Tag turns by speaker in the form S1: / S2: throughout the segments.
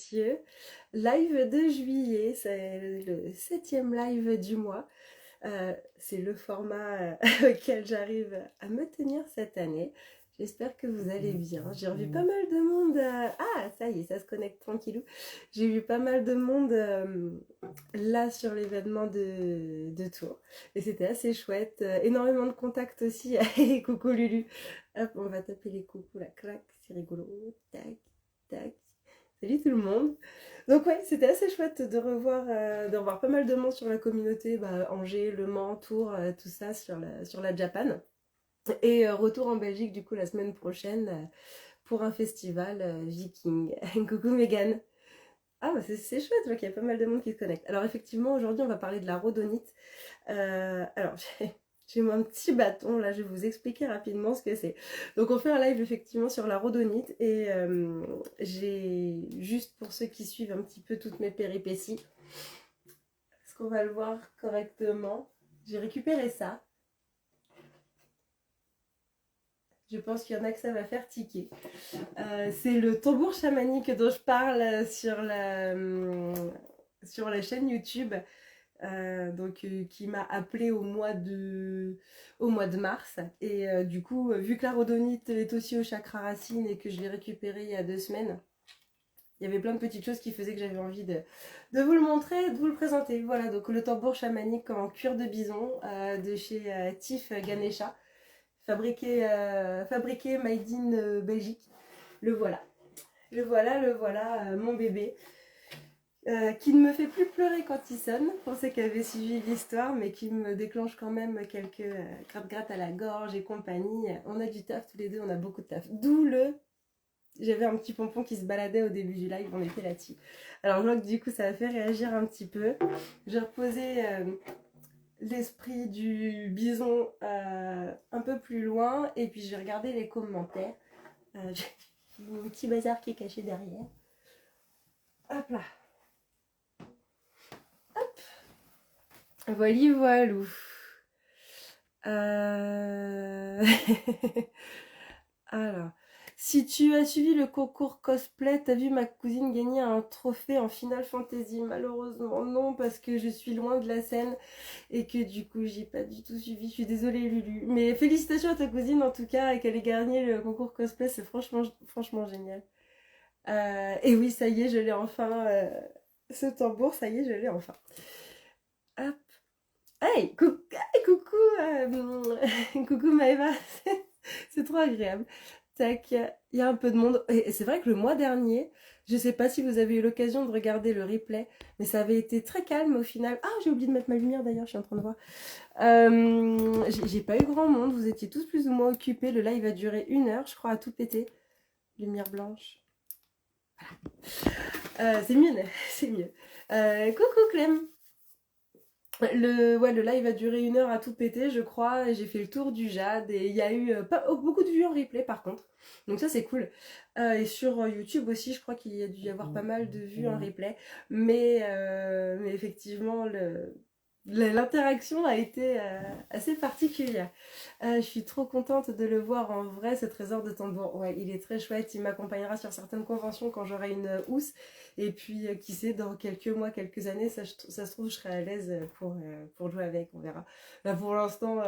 S1: messieurs, live de juillet, c'est le 7e live du mois. C'est le format auquel j'arrive à me tenir cette année. J'espère que vous allez bien. J'ai revu pas mal de monde. Ah, ça y est, ça se connecte tranquillou. J'ai vu pas mal de monde là sur l'événement de Tours. Et c'était assez chouette. Énormément de contacts aussi. Et coucou Lulu. Hop, on va taper les coucous, la claque. C'est rigolo. Tac, tac. Salut tout le monde. Donc ouais, c'était assez chouette de revoir pas mal de monde sur la communauté, Angers, Le Mans, Tours, tout ça sur la Japan. Et retour en Belgique du coup la semaine prochaine pour un festival viking. Coucou Megan. Ah bah c'est chouette, je vois qu'il y a pas mal de monde qui se connecte. Alors effectivement aujourd'hui on va parler de la rhodonite. Alors j'ai mon petit bâton, là je vais vous expliquer rapidement ce que c'est. Donc on fait un live effectivement sur la rhodonite et j'ai, juste pour ceux qui suivent un petit peu toutes mes péripéties, est-ce qu'on va le voir correctement? J'ai récupéré ça. Je pense qu'il y en a que ça va faire tiquer. C'est le tambour chamanique dont je parle sur la chaîne YouTube. Qui m'a appelé au mois de mars. Et du coup, vu que la rhodonite est aussi au chakra racine et que je l'ai récupéré il y a 2 semaines, il y avait plein de petites choses qui faisaient que j'avais envie de vous le montrer, de vous le présenter. Voilà, donc le tambour chamanique en cuir de bison de chez Tif Ganesha, fabriqué made in Belgique. Le voilà. Le voilà, mon bébé. Qui ne me fait plus pleurer quand il sonne, pour ceux qui avaient suivi l'histoire, mais qui me déclenche quand même quelques gratte-gratte à la gorge et compagnie. On a du taf tous les deux, on a beaucoup de taf. J'avais un petit pompon qui se baladait au début du live, on était là-dessus. Alors je vois que du coup ça a fait réagir un petit peu. J'ai reposé l'esprit du bison un peu plus loin, et puis j'ai regardé les commentaires. J'ai mon petit bazar qui est caché derrière. Hop là. Voili voilou. Alors, si tu as suivi le concours cosplay, t'as vu ma cousine gagner un trophée en Final Fantasy? Malheureusement non, parce que je suis loin de la scène et que du coup j'ai pas du tout suivi. Je suis désolée Lulu, mais félicitations à ta cousine en tout cas, et qu'elle ait gagné le concours cosplay, c'est franchement génial. Et oui, ça y est, je l'ai enfin. Ce tambour, ça y est, je l'ai enfin. Hop. Hey, coucou, coucou Maëva, c'est trop agréable. Tac, il y a un peu de monde. Et c'est vrai que le mois dernier, je sais pas si vous avez eu l'occasion de regarder le replay, mais ça avait été très calme au final. Ah, j'ai oublié de mettre ma lumière d'ailleurs, je suis en train de voir. J'ai pas eu grand monde, vous étiez tous plus ou moins occupés. Le live a duré 1 heure, je crois, à tout péter. Lumière blanche. Voilà. C'est mieux, c'est mieux. Coucou Clem. Le live a duré 1 heure à tout péter, je crois, et j'ai fait le tour du Jade, et il y a eu beaucoup de vues en replay par contre, donc ça c'est cool. Et sur YouTube aussi, je crois qu'il y a dû y avoir pas mal de vues en replay, mais effectivement, l'interaction a été assez particulière. Je suis trop contente de le voir en vrai, ce trésor de tambour. Ouais, il est très chouette, il m'accompagnera sur certaines conventions quand j'aurai une housse. Et puis, qui sait, dans quelques mois, quelques années, ça se trouve, je serai à l'aise pour jouer avec, on verra. Là, pour l'instant,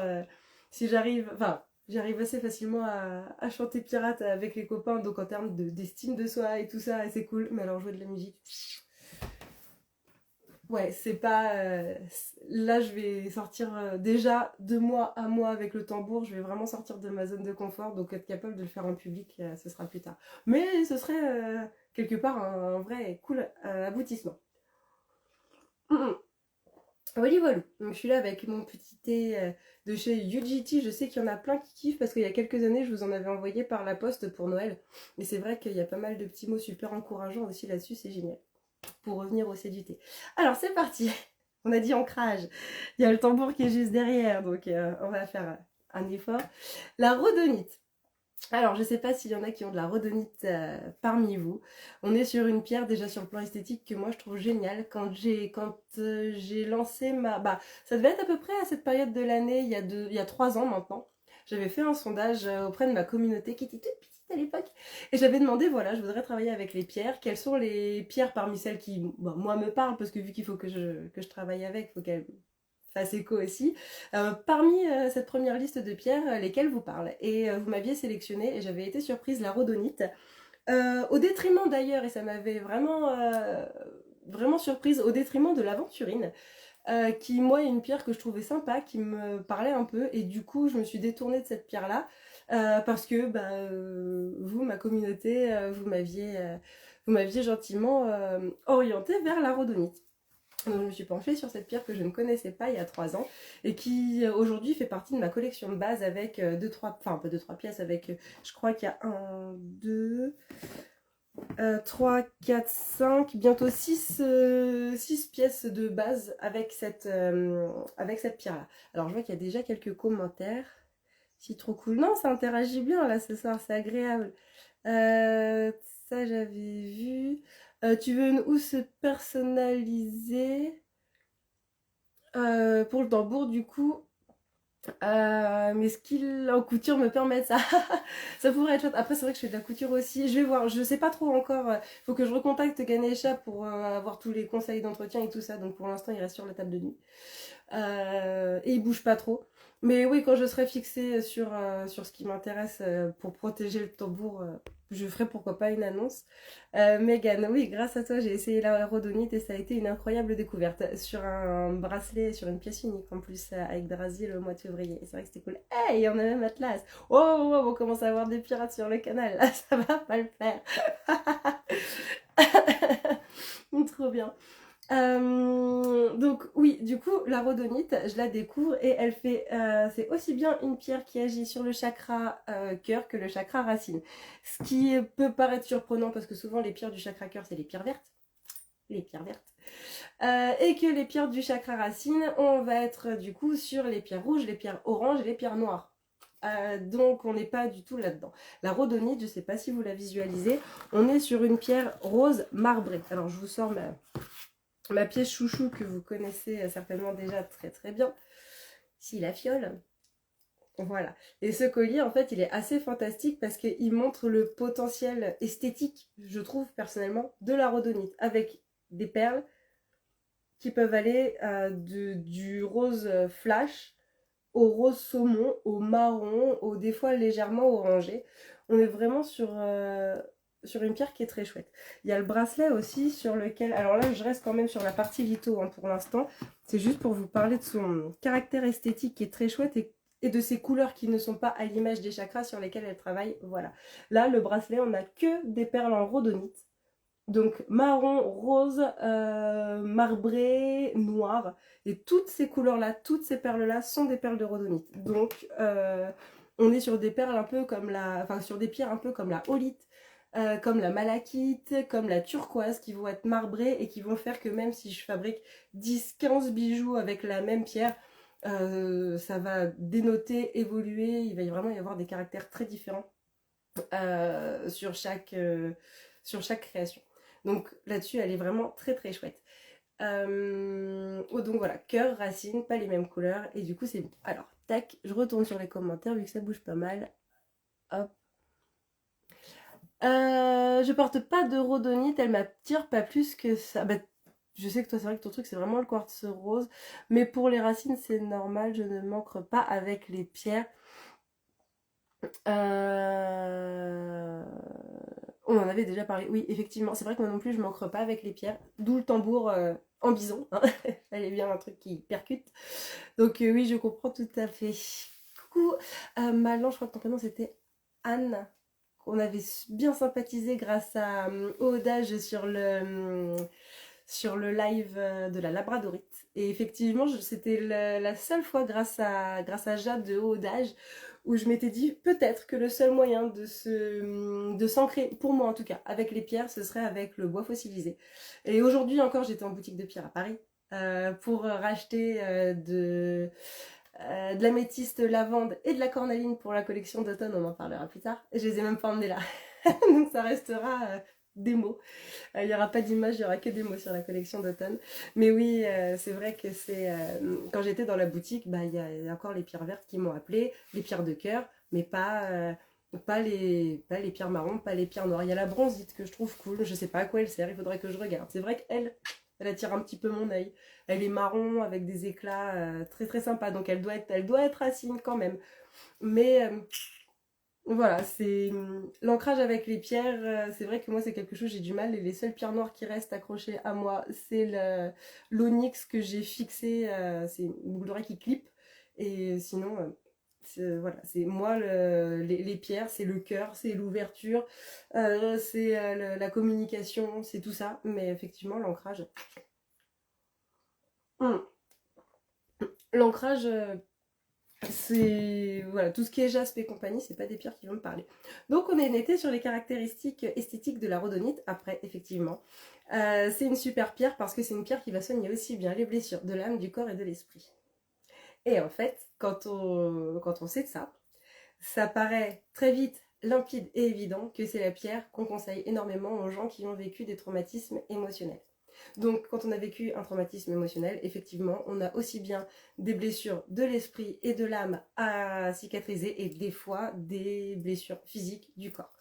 S1: si j'arrive... Enfin, j'arrive assez facilement à chanter pirate avec les copains, donc en termes d'estime de soi et tout ça, c'est cool. Mais alors, jouer de la musique... Ouais, c'est pas... là, je vais sortir déjà de mois à mois avec le tambour. Je vais vraiment sortir de ma zone de confort. Donc, être capable de le faire en public, ce sera plus tard. Mais ce serait quelque part un vrai cool aboutissement. Voilà, voilà. Donc, je suis là avec mon petit thé de chez UGT. Je sais qu'il y en a plein qui kiffent parce qu'il y a quelques années, je vous en avais envoyé par la poste pour Noël. Et c'est vrai qu'il y a pas mal de petits mots super encourageants aussi là-dessus. C'est génial. Pour revenir au CDT. Alors c'est parti, on a dit ancrage, il y a le tambour qui est juste derrière, donc on va faire un effort. La rhodonite. Alors je sais pas s'il y en a qui ont de la rhodonite parmi vous. On est sur une pierre déjà sur le plan esthétique que moi je trouve géniale. Quand j'ai lancé ça devait être à peu près à cette période de l'année, il y a 3 ans maintenant. J'avais fait un sondage auprès de ma communauté qui était toute petite à l'époque. Et j'avais demandé, voilà, je voudrais travailler avec les pierres. Quelles sont les pierres parmi celles qui, bon, moi, me parlent, parce que vu qu'il faut que je travaille avec, il faut qu'elles fassent écho aussi. Parmi cette première liste de pierres, lesquelles vous parlent? Et vous m'aviez sélectionné, et j'avais été surprise, la rhodonite. Au détriment d'ailleurs, et ça m'avait vraiment surprise, au détriment de l'aventurine. Qui moi est une pierre que je trouvais sympa, qui me parlait un peu, et du coup je me suis détournée de cette pierre-là, parce que vous, ma communauté, vous m'aviez gentiment orientée vers la rhodonite. Donc je me suis penchée sur cette pierre que je ne connaissais pas il y a 3 ans, et qui aujourd'hui fait partie de ma collection de base avec enfin pas 2-3 pièces, avec je crois qu'il y a 1, 2... 3, 4, 5, bientôt 6 pièces de base avec cette pierre-là. Alors je vois qu'il y a déjà quelques commentaires. C'est trop cool. Non, ça interagit bien là ce soir, c'est agréable. Euh, Ça j'avais vu. Tu veux une housse personnalisée pour le tambour du coup. Mes skills en couture me permettent ça. Ça pourrait être chouette. Après, c'est vrai que je fais de la couture aussi. Je vais voir, je sais pas trop encore. Faut que je recontacte Ganesha pour avoir tous les conseils d'entretien et tout ça. Donc pour l'instant, il reste sur la table de nuit. Et il bouge pas trop. Mais oui, quand je serai fixée sur ce qui m'intéresse pour protéger le tambour, je ferai pourquoi pas une annonce. Megan, oui, grâce à toi, j'ai essayé la rhodonite et ça a été une incroyable découverte sur un bracelet, sur une pièce unique en plus, avec Drazi le mois de février. Et c'est vrai que c'était cool. Hey, on a même Atlas. Oh, oh, oh, on commence à avoir des pirates sur le canal. Là, ça va pas le faire. Trop bien. Donc oui, du coup, la rhodonite, je la découvre et elle fait, c'est aussi bien une pierre qui agit sur le chakra cœur que le chakra racine. Ce qui peut paraître surprenant parce que souvent les pierres du chakra cœur, c'est les pierres vertes. Les pierres vertes. Et que les pierres du chakra racine, on va être du coup sur les pierres rouges, les pierres oranges et les pierres noires. Donc on n'est pas du tout là-dedans. La rhodonite, je ne sais pas si vous la visualisez, on est sur une pierre rose marbrée. Alors je vous sors ma pièce chouchou que vous connaissez certainement déjà très très bien. Si, la fiole. Voilà. Et ce collier, en fait, il est assez fantastique parce qu'il montre le potentiel esthétique, je trouve personnellement, de la rhodonite. Avec des perles qui peuvent aller du rose flash au rose saumon, au marron, au des fois légèrement orangé. On est vraiment sur une pierre qui est très chouette. Il y a le bracelet aussi sur lequel... Alors là, je reste quand même sur la partie litho pour l'instant. C'est juste pour vous parler de son caractère esthétique qui est très chouette et de ses couleurs qui ne sont pas à l'image des chakras sur lesquels elle travaille. Voilà. Là, le bracelet, on n'a que des perles en rhodonite. Donc marron, rose, marbré, noir. Et toutes ces couleurs-là, toutes ces perles-là sont des perles de rhodonite. Donc on est sur des perles un peu comme enfin sur des pierres un peu comme la holite, comme la malachite, comme la turquoise qui vont être marbrées et qui vont faire que même si je fabrique 10-15 bijoux avec la même pierre, ça va dénoter, évoluer, il va vraiment y avoir des caractères très différents sur chaque création. Donc là-dessus, elle est vraiment très très chouette. Donc voilà, cœur, racine, pas les mêmes couleurs. Et du coup, c'est bon. Alors, tac, je retourne sur les commentaires vu que ça bouge pas mal. Hop. Je porte pas de rhodonite, elle m'attire pas plus que ça. Bah, je sais que toi, c'est vrai que ton truc, c'est vraiment le quartz rose. Mais pour les racines, c'est normal, je ne manque pas avec les pierres. On en avait déjà parlé, oui, effectivement. C'est vrai que moi non plus, je manque pas avec les pierres. D'où le tambour en bison. Hein. Fallait bien un truc qui percute. Donc oui, je comprends tout à fait. Coucou Malan, je crois que ton prénom c'était Anne. On avait bien sympathisé grâce au Hodage sur le live de la Labradorite. Et effectivement, c'était la seule fois grâce à Jade de Hodage où je m'étais dit peut-être que le seul moyen de s'ancrer, pour moi en tout cas, avec les pierres, ce serait avec le bois fossilisé. Et aujourd'hui encore, j'étais en boutique de pierre à Paris pour racheter de l'améthyste lavande et de la cornaline pour la collection d'automne, on en parlera plus tard. Je les ai même pas emmenés là. Donc ça restera des mots. Il n'y aura pas d'image, il n'y aura que des mots sur la collection d'automne. Mais oui, c'est vrai que quand j'étais dans la boutique, il y a encore les pierres vertes qui m'ont appelé, les pierres de cœur, mais pas Pas les pierres marron, pas les pierres noires. Il y a la bronzite que je trouve cool, je sais pas à quoi elle sert, il faudrait que je regarde. C'est vrai elle attire un petit peu mon œil. Elle est marron avec des éclats très très sympas, donc elle doit être racine quand même. Mais voilà, c'est l'ancrage avec les pierres, c'est vrai que moi c'est quelque chose, j'ai du mal. Et les seules pierres noires qui restent accrochées à moi, c'est l'onyx que j'ai fixé, c'est une boucle d'oreille qui clip. Et sinon, voilà, c'est moi, les pierres, c'est le cœur, c'est l'ouverture, c'est la communication, c'est tout ça. Mais effectivement, l'ancrage. Hum, L'ancrage, c'est voilà, tout ce qui est jaspe et compagnie, c'est pas des pierres qui vont me parler. Donc on est été sur les caractéristiques esthétiques de la rhodonite. Après, effectivement, c'est une super pierre parce que c'est une pierre qui va soigner aussi bien les blessures de l'âme, du corps et de l'esprit. Et en fait, quand on sait de ça, ça paraît très vite limpide et évident que c'est la pierre qu'on conseille énormément aux gens qui ont vécu des traumatismes émotionnels. Donc, quand on a vécu un traumatisme émotionnel, effectivement, on a aussi bien des blessures de l'esprit et de l'âme à cicatriser et des fois des blessures physiques du corps.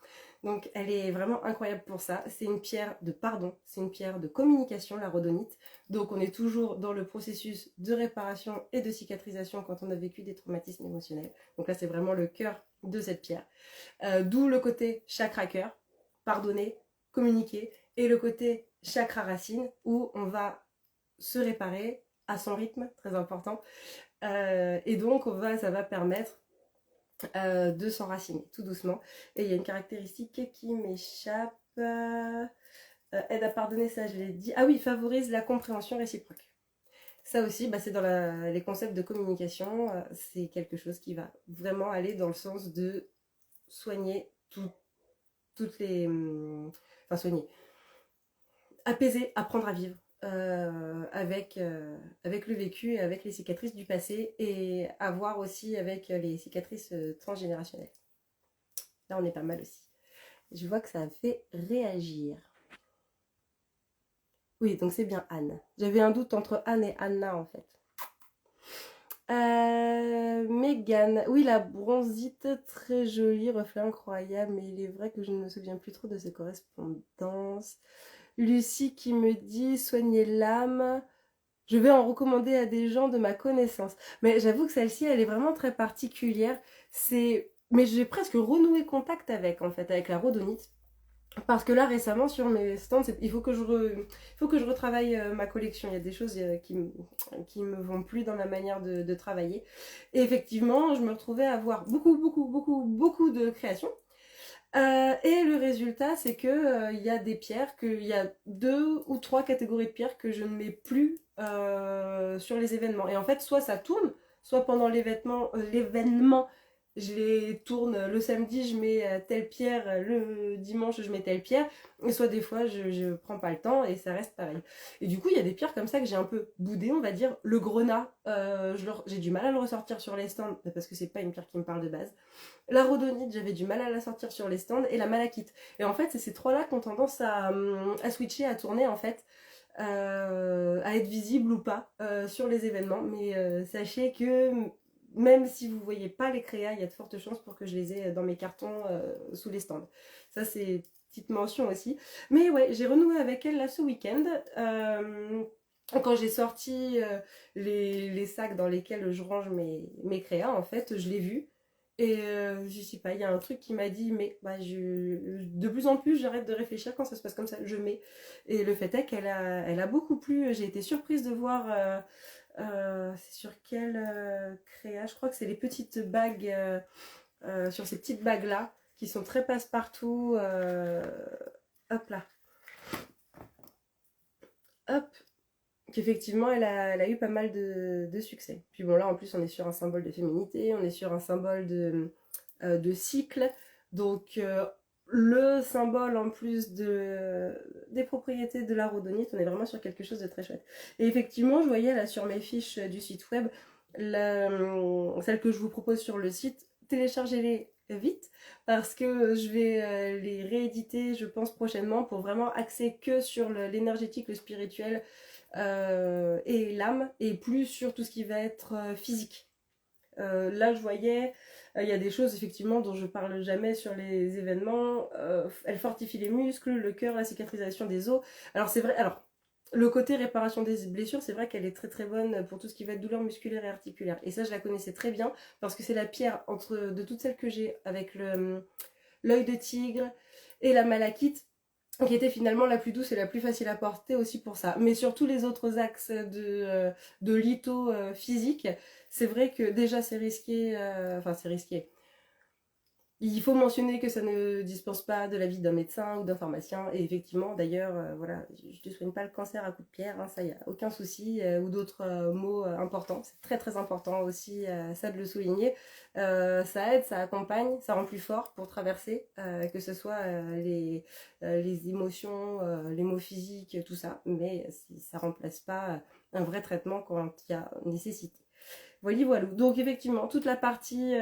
S1: Donc, elle est vraiment incroyable pour ça. C'est une pierre de pardon, c'est une pierre de communication, la rhodonite. Donc, on est toujours dans le processus de réparation et de cicatrisation quand on a vécu des traumatismes émotionnels. Donc là, c'est vraiment le cœur de cette pierre. D'où le côté chakra cœur, pardonner, communiquer, et le côté chakra racine où on va se réparer à son rythme, très important. Et donc ça va permettre de s'enraciner tout doucement. Et il y a une caractéristique qui m'échappe. Aide à pardonner, ça je l'ai dit. Ah oui, favorise la compréhension réciproque. Ça aussi, c'est dans les concepts de communication. C'est quelque chose qui va vraiment aller dans le sens de soigner toutes les... Enfin, soigner. Apaiser, apprendre à vivre avec le vécu et avec les cicatrices du passé et avoir aussi avec les cicatrices transgénérationnelles. Là, on est pas mal aussi. Je vois que ça a fait réagir. Oui, donc c'est bien Anne. J'avais un doute entre Anne et Anna en fait. Mégane, oui, la bronzite, très jolie, reflet incroyable, mais il est vrai que je ne me souviens plus trop de ses correspondances. Lucie qui me dit soigner l'âme. Je vais en recommander à des gens de ma connaissance. Mais j'avoue que celle-ci, elle est vraiment très particulière. Mais j'ai presque renoué contact avec, en fait, avec la rhodonite. Parce que là, récemment, sur mes stands, il faut que je retravaille ma collection. Il y a des choses qui me vont plus dans la manière de travailler. Et effectivement, je me retrouvais à avoir beaucoup, beaucoup, beaucoup, beaucoup de créations. Et le résultat, c'est que il y a des pierres, qu'il y a 2 ou 3 catégories de pierres que je ne mets plus sur les événements. Et en fait, soit ça tourne, soit pendant l'événement, je les tourne le samedi, je mets telle pierre, le dimanche, je mets telle pierre, et soit des fois, je prends pas le temps et ça reste pareil. Et du coup, il y a des pierres comme ça que j'ai un peu boudé, on va dire. Le grenat, j'ai du mal à le ressortir sur les stands parce que c'est pas une pierre qui me parle de base. La rhodonite, j'avais du mal à la sortir sur les stands, et la malachite. Et en fait, c'est ces trois-là qui ont tendance à switcher, à tourner en fait, à être visibles ou pas sur les événements. Mais sachez que même si vous voyez pas les créas, il y a de fortes chances pour que je les ai dans mes cartons sous les stands. Ça, c'est petite mention aussi. Mais ouais, j'ai renoué avec elle là ce week-end. Quand j'ai sorti les sacs dans lesquels je range mes créas, en fait, je l'ai vu. Et je sais pas, il y a un truc qui m'a dit, mais de plus en plus, j'arrête de réfléchir quand ça se passe comme ça, je mets. Et le fait est elle a beaucoup plu. J'ai été surprise de voir, c'est sur quelle créa, je crois que c'est les petites bagues, sur ces petites bagues-là, qui sont très passe-partout. Hop là. Hop, qu'effectivement elle a eu pas mal de succès. Puis bon, là en plus on est sur un symbole de féminité, on est sur un symbole de cycle, donc le symbole en plus des propriétés de la rhodonite, on est vraiment sur quelque chose de très chouette. Et effectivement, je voyais là sur mes fiches du site web, celle que je vous propose sur le site, téléchargez-les vite parce que je vais les rééditer, je pense, prochainement pour vraiment axer que sur l'énergétique, le spirituel et l'âme, et plus sur tout ce qui va être physique. Là, je voyais, il y a des choses effectivement dont je parle jamais sur les événements. Elle fortifie les muscles, le cœur, la cicatrisation des os. Alors c'est vrai, alors le côté réparation des blessures, c'est vrai qu'elle est très très bonne pour tout ce qui va être douleur musculaire et articulaire. Et ça, je la connaissais très bien parce que c'est la pierre de toutes celles que j'ai avec l'œil de tigre et la malachite qui était finalement la plus douce et la plus facile à porter aussi pour ça. Mais sur tous les autres axes de litho physique, c'est vrai que déjà c'est risqué, enfin c'est risqué. Il faut mentionner que ça ne dispense pas de l'avis d'un médecin ou d'un pharmacien. Et effectivement, d'ailleurs, voilà, je ne te soigne pas le cancer à coups de pierre, hein, ça y a aucun souci, ou d'autres mots importants. C'est très très important aussi, ça de le souligner. Ça aide, ça accompagne, ça rend plus fort pour traverser, que ce soit les émotions, les mots physiques, tout ça. Mais ça remplace pas un vrai traitement quand il y a nécessité. Voilà, voilà. Donc effectivement, toute la partie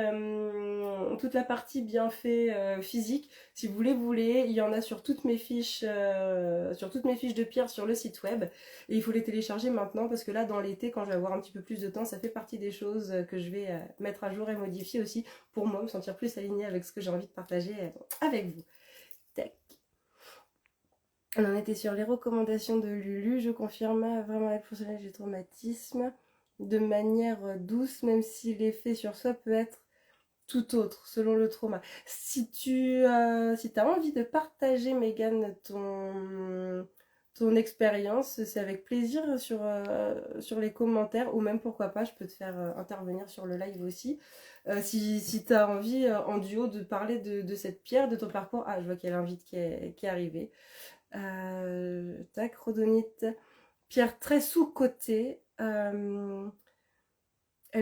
S1: bienfait physique, si vous voulez, il y en a sur toutes mes fiches de pierre sur le site web. Et il faut les télécharger maintenant parce que là, dans l'été, quand je vais avoir un petit peu plus de temps, ça fait partie des choses que je vais mettre à jour et modifier aussi pour moi, me sentir plus alignée avec ce que j'ai envie de partager avec vous. Tac. On en était sur les recommandations de Lulu. Je confirme vraiment avec professionnel du traumatisme de manière douce, même si l'effet sur soi peut être tout autre selon le trauma. Si as envie de partager, Megan, ton expérience, c'est avec plaisir sur les commentaires ou même pourquoi pas, je peux te faire intervenir sur le live aussi. Si tu as envie en duo de parler de cette pierre, de ton parcours. Ah, je vois qu'il y a l'invite qui est arrivée. Tac, rhodonite, pierre très sous-cotée. Elle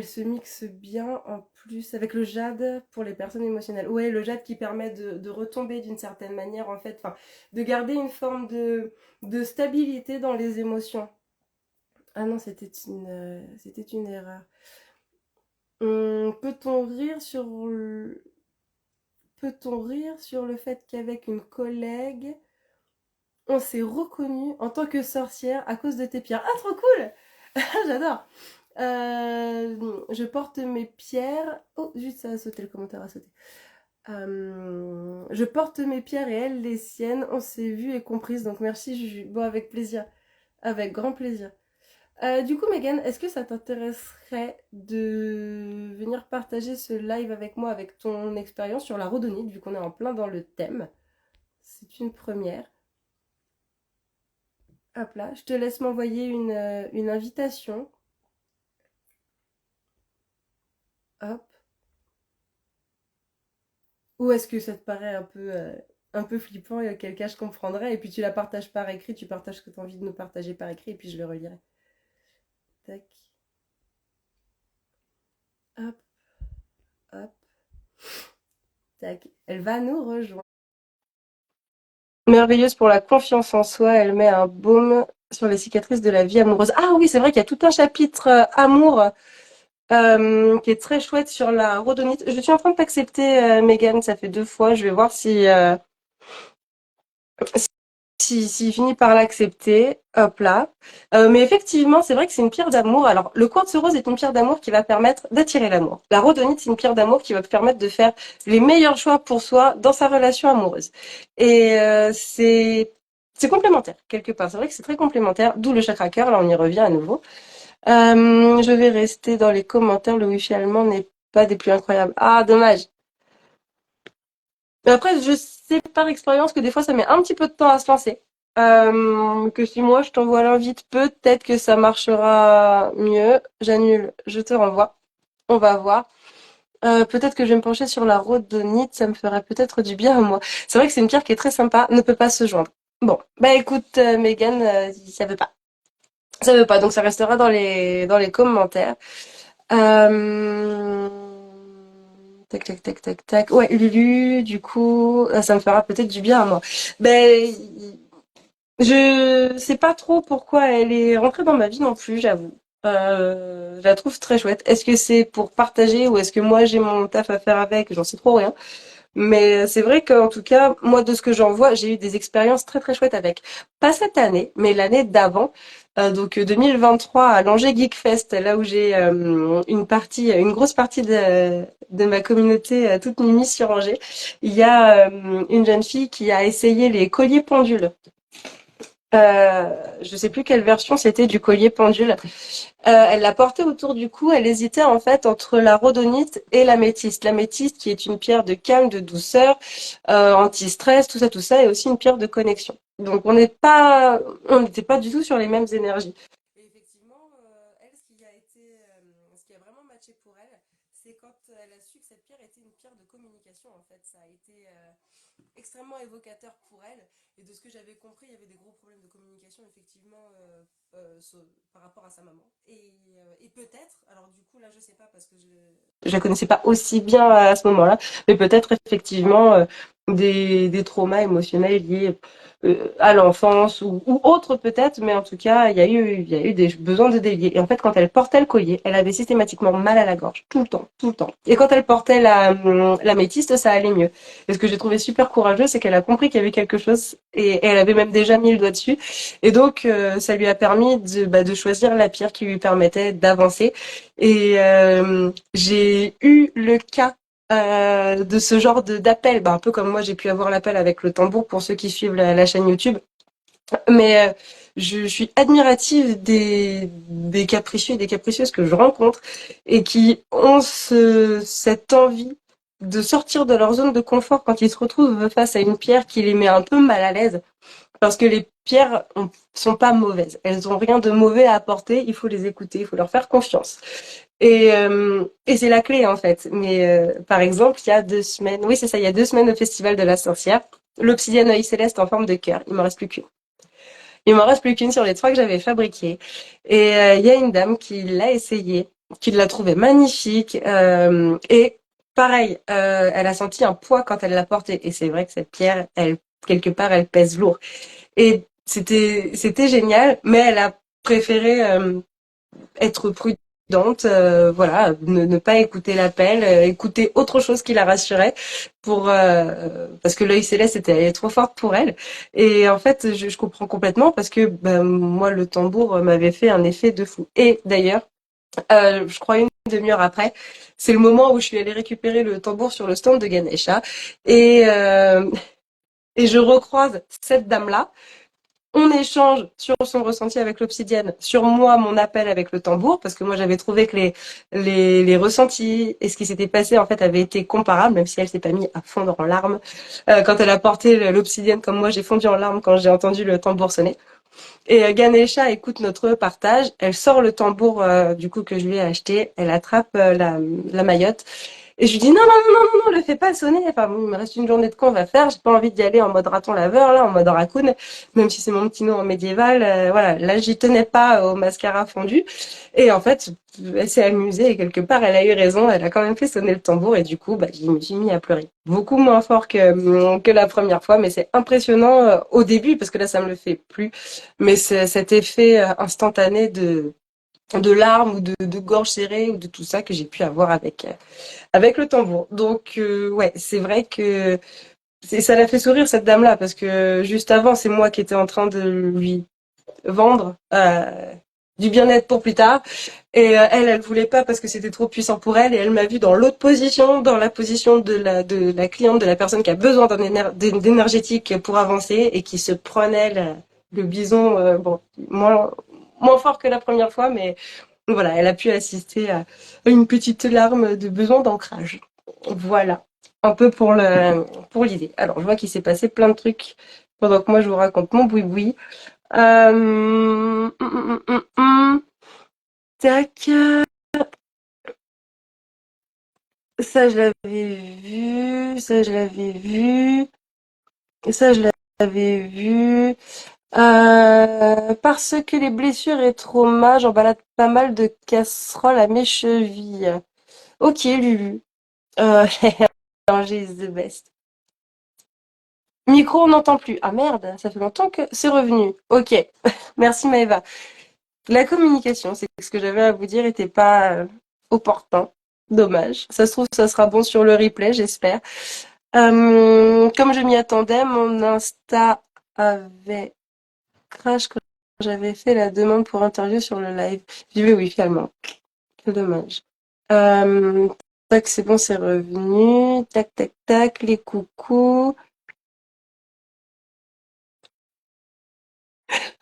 S1: se mixe bien en plus avec le jade pour les personnes émotionnelles. Ouais, le jade qui permet de retomber d'une certaine manière, en fait, enfin, de garder une forme de stabilité dans les émotions. Ah non, c'était une erreur. Peut-on rire peut-on rire sur le fait qu'avec une collègue, on s'est reconnu en tant que sorcière à cause de tes pierres? Ah, trop cool! J'adore! Je porte mes pierres. Oh, juste ça a sauté, le commentaire a sauté. Je porte mes pierres et elle les siennes. On s'est vu et comprise, donc merci Juju. Bon, avec plaisir. Avec grand plaisir. Du coup, Megan, est-ce que ça t'intéresserait de venir partager ce live avec moi, avec ton expérience sur la rhodonite, vu qu'on est en plein dans le thème? C'est une première. Hop là, je te laisse m'envoyer une invitation. Hop. Ou est-ce que ça te paraît un peu flippant et auquel cas je comprendrais et puis tu la partages par écrit, tu partages ce que tu as envie de nous partager par écrit et puis je le relirai. Tac, hop, hop, tac. Elle va nous rejoindre. Merveilleuse pour la confiance en soi, elle met un baume sur les cicatrices de la vie amoureuse. Ah oui, c'est vrai qu'il y a tout un chapitre amour qui est très chouette sur la rhodonite. Je suis en train de t'accepter, Megan, ça fait 2 fois. Je vais voir s'il finit par l'accepter, hop là. Mais effectivement, c'est vrai que c'est une pierre d'amour. Alors, le quartz rose est une pierre d'amour qui va permettre d'attirer l'amour. La rhodonite, c'est une pierre d'amour qui va permettre de faire les meilleurs choix pour soi dans sa relation amoureuse. Et c'est complémentaire, quelque part. C'est vrai que c'est très complémentaire, d'où le chakra cœur. Là, on y revient à nouveau. Je vais rester dans les commentaires. Le wifi allemand n'est pas des plus incroyables. Ah, dommage. Mais après, je sais par expérience que des fois, ça met un petit peu de temps à se lancer. Que si moi, je t'envoie l'invite, peut-être que ça marchera mieux. J'annule, je te renvoie. On va voir. Peut-être que je vais me pencher sur la rhodonite, ça me ferait peut-être du bien à moi. C'est vrai que c'est une pierre qui est très sympa, ne peut pas se joindre. Bon, bah écoute, Megan, ça veut pas. Ça veut pas, donc ça restera dans les commentaires. Euh... Tac, tac, tac, tac, tac. Ouais, Lulu, du coup, ça me fera peut-être du bien à moi. Ben, je sais pas trop pourquoi elle est rentrée dans ma vie non plus, j'avoue. Je la trouve très chouette. Est-ce que c'est pour partager ou est-ce que moi j'ai mon taf à faire avec? J'en sais trop rien. Mais c'est vrai qu'en tout cas, moi, de ce que j'en vois, j'ai eu des expériences très très chouettes avec. Pas cette année, mais l'année d'avant. Donc 2023 à l'Angers Geek Fest, là où j'ai une grosse partie de ma communauté toute mimi sur Angers. Il y a une jeune fille qui a essayé les colliers pendules. Je sais plus quelle version c'était du collier pendule. Elle l'a porté autour du cou. Elle hésitait en fait entre la rhodonite et l'améthyste. L'améthyste qui est une pierre de calme, de douceur, anti-stress, tout ça, et aussi une pierre de connexion. Donc on n'était pas du tout sur les mêmes énergies. Et effectivement, elle, ce qui a vraiment matché pour elle, c'est quand elle a su que cette pierre était une pierre de communication. En fait, ça a été extrêmement évocateur pour elle. Et de ce que j'avais compris, il y avait des gros problèmes de communication, effectivement, par rapport à sa maman. Et peut-être, alors du coup, là, je sais pas parce que je la connaissais pas aussi bien à ce moment-là, mais peut-être effectivement des traumas émotionnels liés à l'enfance ou autre peut-être, mais en tout cas, il y a eu des besoins de délier. Et en fait, quand elle portait le collier, elle avait systématiquement mal à la gorge, tout le temps, tout le temps. Et quand elle portait la métiste, ça allait mieux. Et ce que j'ai trouvé super courageux, c'est qu'elle a compris qu'il y avait quelque chose et elle avait même déjà mis le doigt dessus. Et donc, ça lui a permis de choisir la pierre qui lui permettait d'avancer. Et j'ai eu le cas de ce genre d'appel, un peu comme moi j'ai pu avoir l'appel avec le tambour pour ceux qui suivent la chaîne YouTube. Mais je suis admirative des capricieux et des capricieuses que je rencontre et qui ont cette envie de sortir de leur zone de confort quand ils se retrouvent face à une pierre qui les met un peu mal à l'aise. Parce que les pierres sont pas mauvaises. Elles ont rien de mauvais à apporter. Il faut les écouter, il faut leur faire confiance. Et c'est la clé en fait. Mais par exemple, il y a 2 semaines, oui c'est ça, il y a 2 semaines au Festival de la Sorcière, l'obsidienne œil céleste en forme de cœur. Il m'en reste plus qu'une. Il m'en reste plus qu'une sur les trois que j'avais fabriquées. Et il y a une dame qui l'a essayée, qui l'a trouvée magnifique. Et pareil, elle a senti un poids quand elle l'a portée. Et c'est vrai que cette pierre, elle, quelque part, elle pèse lourd. Et c'était génial, mais elle a préféré être prudente, voilà, ne pas écouter l'appel, écouter autre chose qui la rassurait parce que l'œil céleste était elle est trop forte pour elle. Et en fait, je comprends complètement parce que moi le tambour m'avait fait un effet de fou. Et d'ailleurs, je crois une demi-heure après, c'est le moment où je suis allée récupérer le tambour sur le stand de Ganesha et et je recroise cette dame-là. On échange sur son ressenti avec l'obsidienne, sur moi, mon appel avec le tambour, parce que moi j'avais trouvé que les ressentis et ce qui s'était passé en fait avaient été comparables, même si elle s'est pas mise à fondre en larmes quand elle a porté l'obsidienne, comme moi j'ai fondu en larmes quand j'ai entendu le tambour sonner. Et Ganesha écoute notre partage, elle sort le tambour du coup que je lui ai acheté, elle attrape la maillotte et je lui dis non, non, non, non, non, non, le fais pas sonner. Enfin, bon, il me reste une journée de con à faire. J'ai pas envie d'y aller en mode raton laveur, là, en mode raccoon, même si c'est mon petit nom en médiéval. Voilà, là, j'y tenais pas au mascara fondu. Et en fait, elle s'est amusée et quelque part, elle a eu raison. Elle a quand même fait sonner le tambour et du coup, je me suis mis à pleurer. Beaucoup moins fort que la première fois, mais c'est impressionnant au début parce que là, ça me le fait plus. Mais c'est cet effet instantané de larmes ou de gorge serrée ou de tout ça que j'ai pu avoir avec le tambour. Donc, ouais, c'est vrai que ça l'a fait sourire cette dame-là parce que juste avant, c'est moi qui étais en train de lui vendre du bien-être pour plus tard. Et elle voulait pas parce que c'était trop puissant pour elle. Et elle m'a vu dans l'autre position, dans la position de la cliente, de la personne qui a besoin d'énergétique pour avancer et qui se prenait le bison, bon, moins fort que la première fois, mais voilà, elle a pu assister à une petite larme de besoin d'ancrage. Voilà, un peu pour l'idée. Alors, je vois qu'il s'est passé plein de trucs pendant que moi je vous raconte mon boui-boui. Tac, ça je l'avais vu, ça je l'avais vu, ça je l'avais vu. Parce que les blessures et traumas, j'en balade pas mal de casseroles à mes chevilles. Ok, Lulu. Danger is the best. Micro, on n'entend plus. Ah merde, ça fait longtemps que c'est revenu. Ok, merci Maëva. La communication, c'est ce que j'avais à vous dire, était pas opportun. Dommage. Ça se trouve, ça sera bon sur le replay, j'espère. Comme je m'y attendais, mon Insta avait crash quand j'avais fait la demande pour interview sur le live. J'y vais oui, finalement. Quel dommage. Euh, tac, c'est bon, c'est revenu. Tac, tac, tac, les coucous.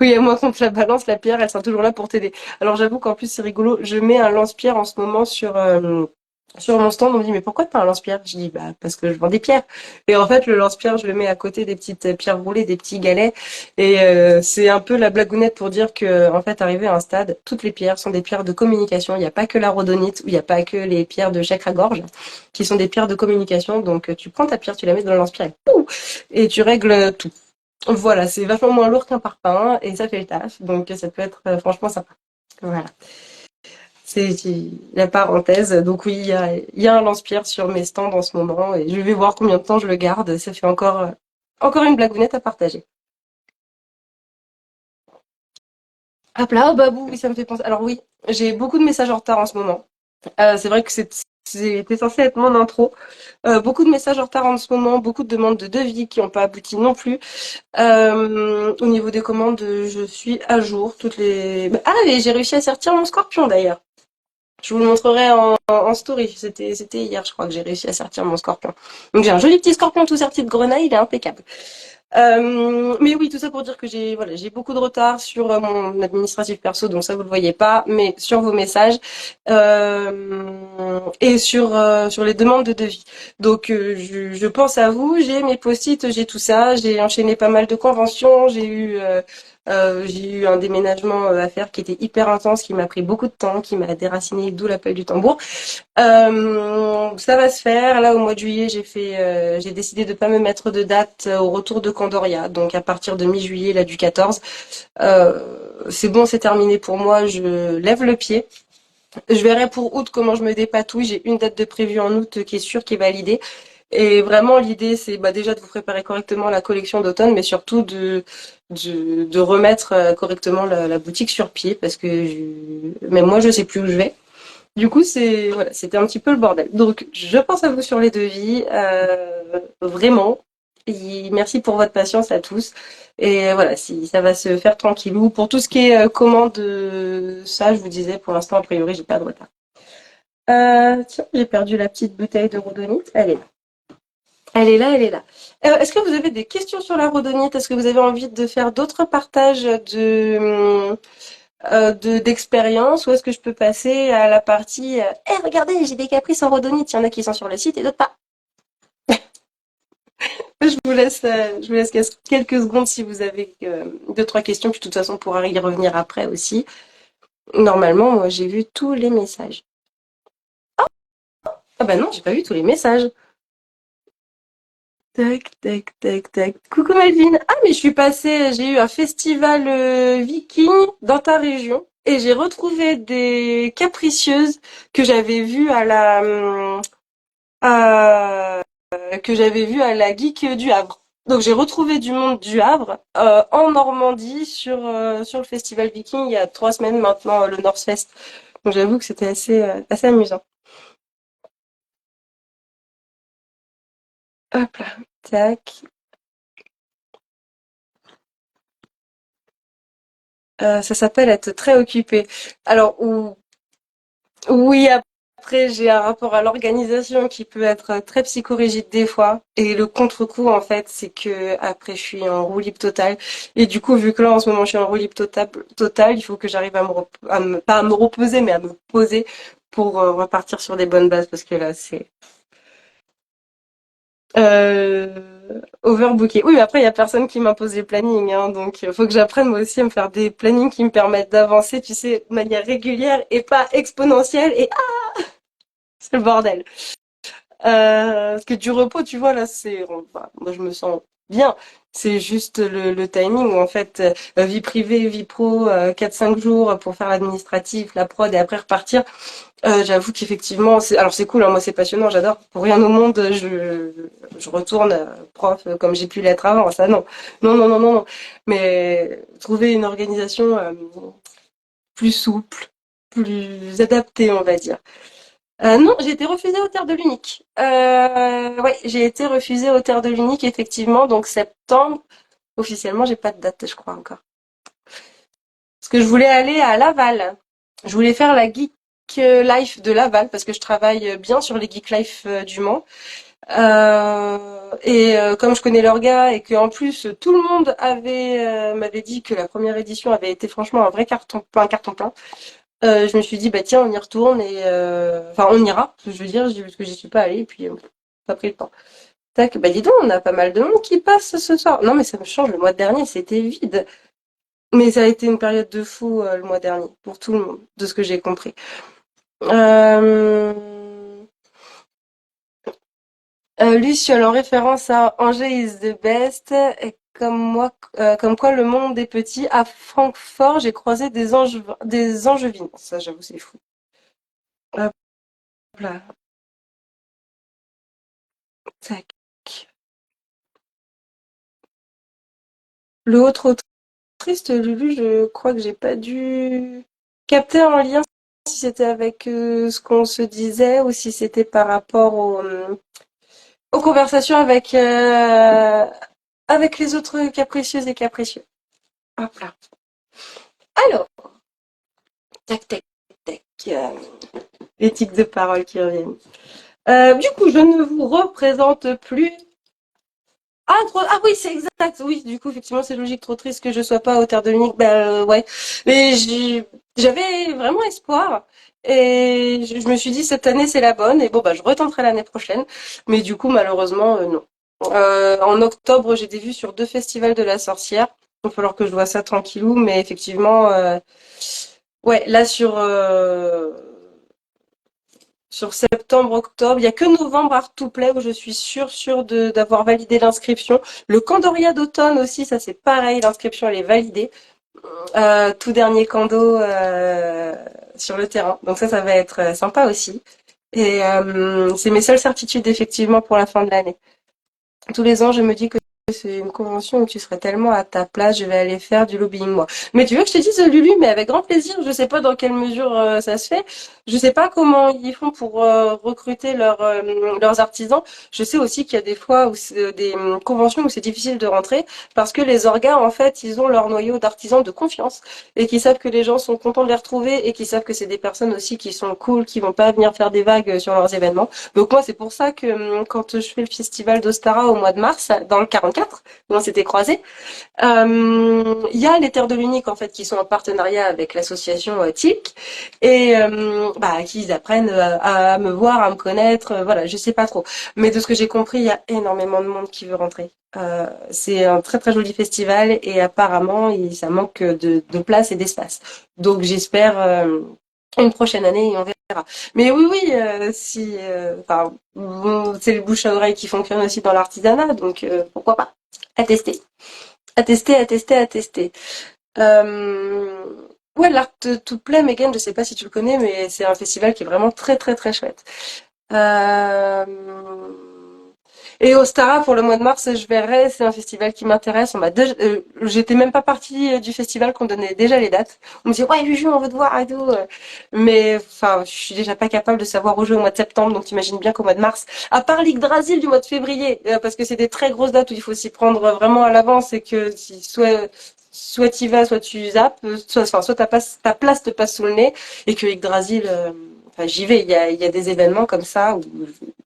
S1: Oui, et moi, contre la balance, la pierre, elle sera toujours là pour t'aider. Alors, j'avoue qu'en plus, c'est rigolo. Je mets un lance-pierre en ce moment sur mon stand. On me dit, mais pourquoi t'as un lance-pierre? Je dis, bah, parce que je vends des pierres. Et en fait, le lance-pierre, je le mets à côté des petites pierres roulées, des petits galets. Et c'est un peu la blagounette pour dire que, en fait, arrivé à un stade, toutes les pierres sont des pierres de communication. Il n'y a pas que la rhodonite ou il n'y a pas que les pierres de chakra-gorge qui sont des pierres de communication. Donc, tu prends ta pierre, tu la mets dans le lance-pierre et tu règles tout. Voilà, c'est vachement moins lourd qu'un parpaing et ça fait le taf, donc ça peut être franchement sympa. Voilà, c'est la parenthèse. Donc oui, il y a un lance-pierre sur mes stands en ce moment et je vais voir combien de temps je le garde. Ça fait encore une blagounette à partager. Hop là, oh babou, oui, ça me fait penser. Alors oui, j'ai beaucoup de messages en retard en ce moment. C'est vrai que c'était censé être mon intro. Beaucoup de messages en retard en ce moment, beaucoup de demandes de devis qui n'ont pas abouti non plus. Au niveau des commandes, je suis à jour. Ah, et j'ai réussi à sortir mon scorpion d'ailleurs. Je vous le montrerai en story. C'était hier, je crois, que j'ai réussi à sortir mon scorpion. Donc j'ai un joli petit scorpion tout sorti de grenaille, il est impeccable. Mais oui, tout ça pour dire que j'ai beaucoup de retard sur mon administratif perso, donc ça vous le voyez pas, mais sur vos messages et sur les demandes de devis. Donc je pense à vous, j'ai mes post-it, j'ai tout ça, j'ai enchaîné pas mal de conventions, j'ai eu un déménagement à faire qui était hyper intense, qui m'a pris beaucoup de temps, qui m'a déraciné, d'où l'appel du tambour. Ça va se faire. Là, au mois de juillet, j'ai décidé de pas me mettre de date au retour de Candoria. Donc, à partir de mi-juillet, là, du 14, euh, c'est bon, c'est terminé pour moi. Je lève le pied. Je verrai pour août comment je me dépatouille. J'ai une date de prévue en août qui est sûre, qui est validée. Et vraiment, l'idée, c'est bah, déjà de vous préparer correctement la collection d'automne, mais surtout de remettre correctement la boutique sur pied, parce que même moi, je sais plus où je vais. Du coup, voilà, c'était un petit peu le bordel. Donc, je pense à vous sur les devis, vraiment. Et merci pour votre patience à tous. Et voilà, si ça va se faire tranquillou. Pour tout ce qui est commande, ça, je vous disais, pour l'instant, a priori, j'ai pas de retard. Tiens, j'ai perdu la petite bouteille de rhodonite. Elle est là. Elle est là, elle est là. Est-ce que vous avez des questions sur la rhodonite? Est-ce que vous avez envie de faire d'autres partages d'expérience ou est-ce que je peux passer à la partie regardez, j'ai des caprices en rhodonite, il y en a qui sont sur le site et d'autres pas. Je vous laisse quelques secondes si vous avez deux, trois questions, puis de toute façon, on pourra y revenir après aussi. Normalement, moi, j'ai vu tous les messages. Ah bah non, j'ai pas vu tous les messages. Tac, tac, tac, tac. Coucou Melvin. Ah, mais je suis passée, j'ai eu un festival viking dans ta région et j'ai retrouvé des capricieuses que j'avais vues à- que j'avais vues à la Geek du Havre. Donc j'ai retrouvé du monde du Havre en Normandie sur le festival viking il y a 3 semaines maintenant, le North Fest. Donc j'avoue que c'était assez amusant. Hop là, tac. Ça s'appelle être très occupé. Alors, oui, après, j'ai un rapport à l'organisation qui peut être très psychorigide des fois. Et le contre-coup, en fait, c'est que après, je suis en roue libre totale. Et du coup, vu que là, en ce moment, je suis en roue libre totale, il faut que j'arrive pas à me reposer, mais à me poser pour repartir sur des bonnes bases. Parce que là, c'est overbooké. Oui, mais après, il y a personne qui m'impose les plannings, hein, donc il faut que j'apprenne moi aussi à me faire des plannings qui me permettent d'avancer, tu sais, de manière régulière et pas exponentielle. Et c'est le bordel. Parce que du repos, tu vois, là, bah, moi, je me sens bien. C'est juste le timing où, en fait, vie privée, vie pro, 4-5 jours pour faire l'administratif, la prod et après repartir. J'avoue qu'effectivement, alors c'est cool, hein, moi c'est passionnant, j'adore. Pour rien au monde, je retourne prof comme j'ai pu l'être avant. Ça, non. Non, non, non, non, non. Mais trouver une organisation plus souple, plus adaptée, on va dire. Non, j'ai été refusée au Terre de l'Unique. Ouais, j'ai été refusée au Terre de l'Unique, effectivement, donc septembre. Officiellement, j'ai pas de date, je crois encore. Parce que je voulais aller à Laval. Je voulais faire la Geek Life de Laval, parce que je travaille bien sur les Geek Life du Mans. Comme je connais leur gars et que en plus tout le monde m'avait dit que la première édition avait été franchement un vrai carton, pas un carton plein. Je me suis dit bah tiens on y retourne enfin on ira. Je veux dire parce que j'y suis pas allée et puis pas pris le temps. Tac bah dis donc on a pas mal de monde qui passe ce soir. Non mais ça me change. Le mois dernier c'était vide. Mais ça a été une période de fou le mois dernier pour tout le monde de ce que j'ai compris. Euh... Luciole, en référence à Angers is the best, et comme moi, comme quoi le monde est petit. À Francfort, j'ai croisé des angevines. Ça, j'avoue, c'est fou. Hop là, tac. Le autre triste, Lulu, je crois que j'ai pas dû capter en lien si c'était avec ce qu'on se disait ou si c'était par rapport aux conversations avec les autres capricieuses et capricieux. Hop là. Alors, tac, tac, tac. L'éthique de parole qui reviennent. Du coup, je ne vous représente plus. Ah, ah oui, c'est exact. Oui, du coup, effectivement, c'est logique, trop triste que je sois pas au Terre de Munich. Ouais. Mais j'avais vraiment espoir. Et je me suis dit, cette année, c'est la bonne. Et bon, bah, je retenterai l'année prochaine. Mais du coup, malheureusement, non. En octobre, j'ai des vues sur 2 festivals de la sorcière. Il va falloir que je vois ça tranquillou. Mais effectivement, ouais, là, sur septembre, octobre. Il y a que novembre Art to Play où je suis sûre d'avoir validé l'inscription. Le Candoria d'automne aussi, ça c'est pareil, l'inscription elle est validée. Tout dernier Cando sur le terrain. Donc ça va être sympa aussi. Et c'est mes seules certitudes effectivement pour la fin de l'année. Tous les ans, je me dis que c'est une convention où tu serais tellement à ta place, je vais aller faire du lobbying moi. Mais tu veux que je te dise Lulu, mais avec grand plaisir, je sais pas dans quelle mesure ça se fait. Je sais pas comment ils font pour recruter leurs artisans. Je sais aussi qu'il y a des fois où c'est des conventions où c'est difficile de rentrer parce que les orgas en fait, ils ont leur noyau d'artisans de confiance et qui savent que les gens sont contents de les retrouver et qui savent que c'est des personnes aussi qui sont cool, qui vont pas venir faire des vagues sur leurs événements. Donc moi, c'est pour ça que quand je fais le festival d'Ostara au mois de mars, dans le 44, où on s'était croisés, il y a les Terres de l'Unique en fait qui sont en partenariat avec l'association TIC et bah, qui apprennent à me voir, à me connaître. Voilà, je sais pas trop, mais de ce que j'ai compris, il y a énormément de monde qui veut rentrer. C'est un très très joli festival et apparemment ça manque de place et d'espace. Donc j'espère une prochaine année et on verra. Mais oui, oui, si, enfin, bon, c'est le bouche à oreille qui fonctionne aussi dans l'artisanat, donc pourquoi pas? À tester, à tester, à tester, à tester. Euh, ouais, l'Art to Play, Megan, je sais pas si tu le connais, mais c'est un festival qui est vraiment très, très, très chouette. Euh, Et au Stara, pour le mois de mars, je verrai. C'est un festival qui m'intéresse. J'étais même pas partie du festival qu'on donnait déjà les dates. On me dit, ouais, Juju, on veut te voir et tout. Mais, enfin, je suis déjà pas capable de savoir où jouer au mois de septembre. Donc, t'imagines bien qu'au mois de mars, à part l'Yggdrasil du mois de février, parce que c'est des très grosses dates où il faut s'y prendre vraiment à l'avance et que si, soit tu y vas, soit tu zappes, soit ta place te passe sous le nez et que Yggdrasil, enfin, j'y vais. Il y a des événements comme ça où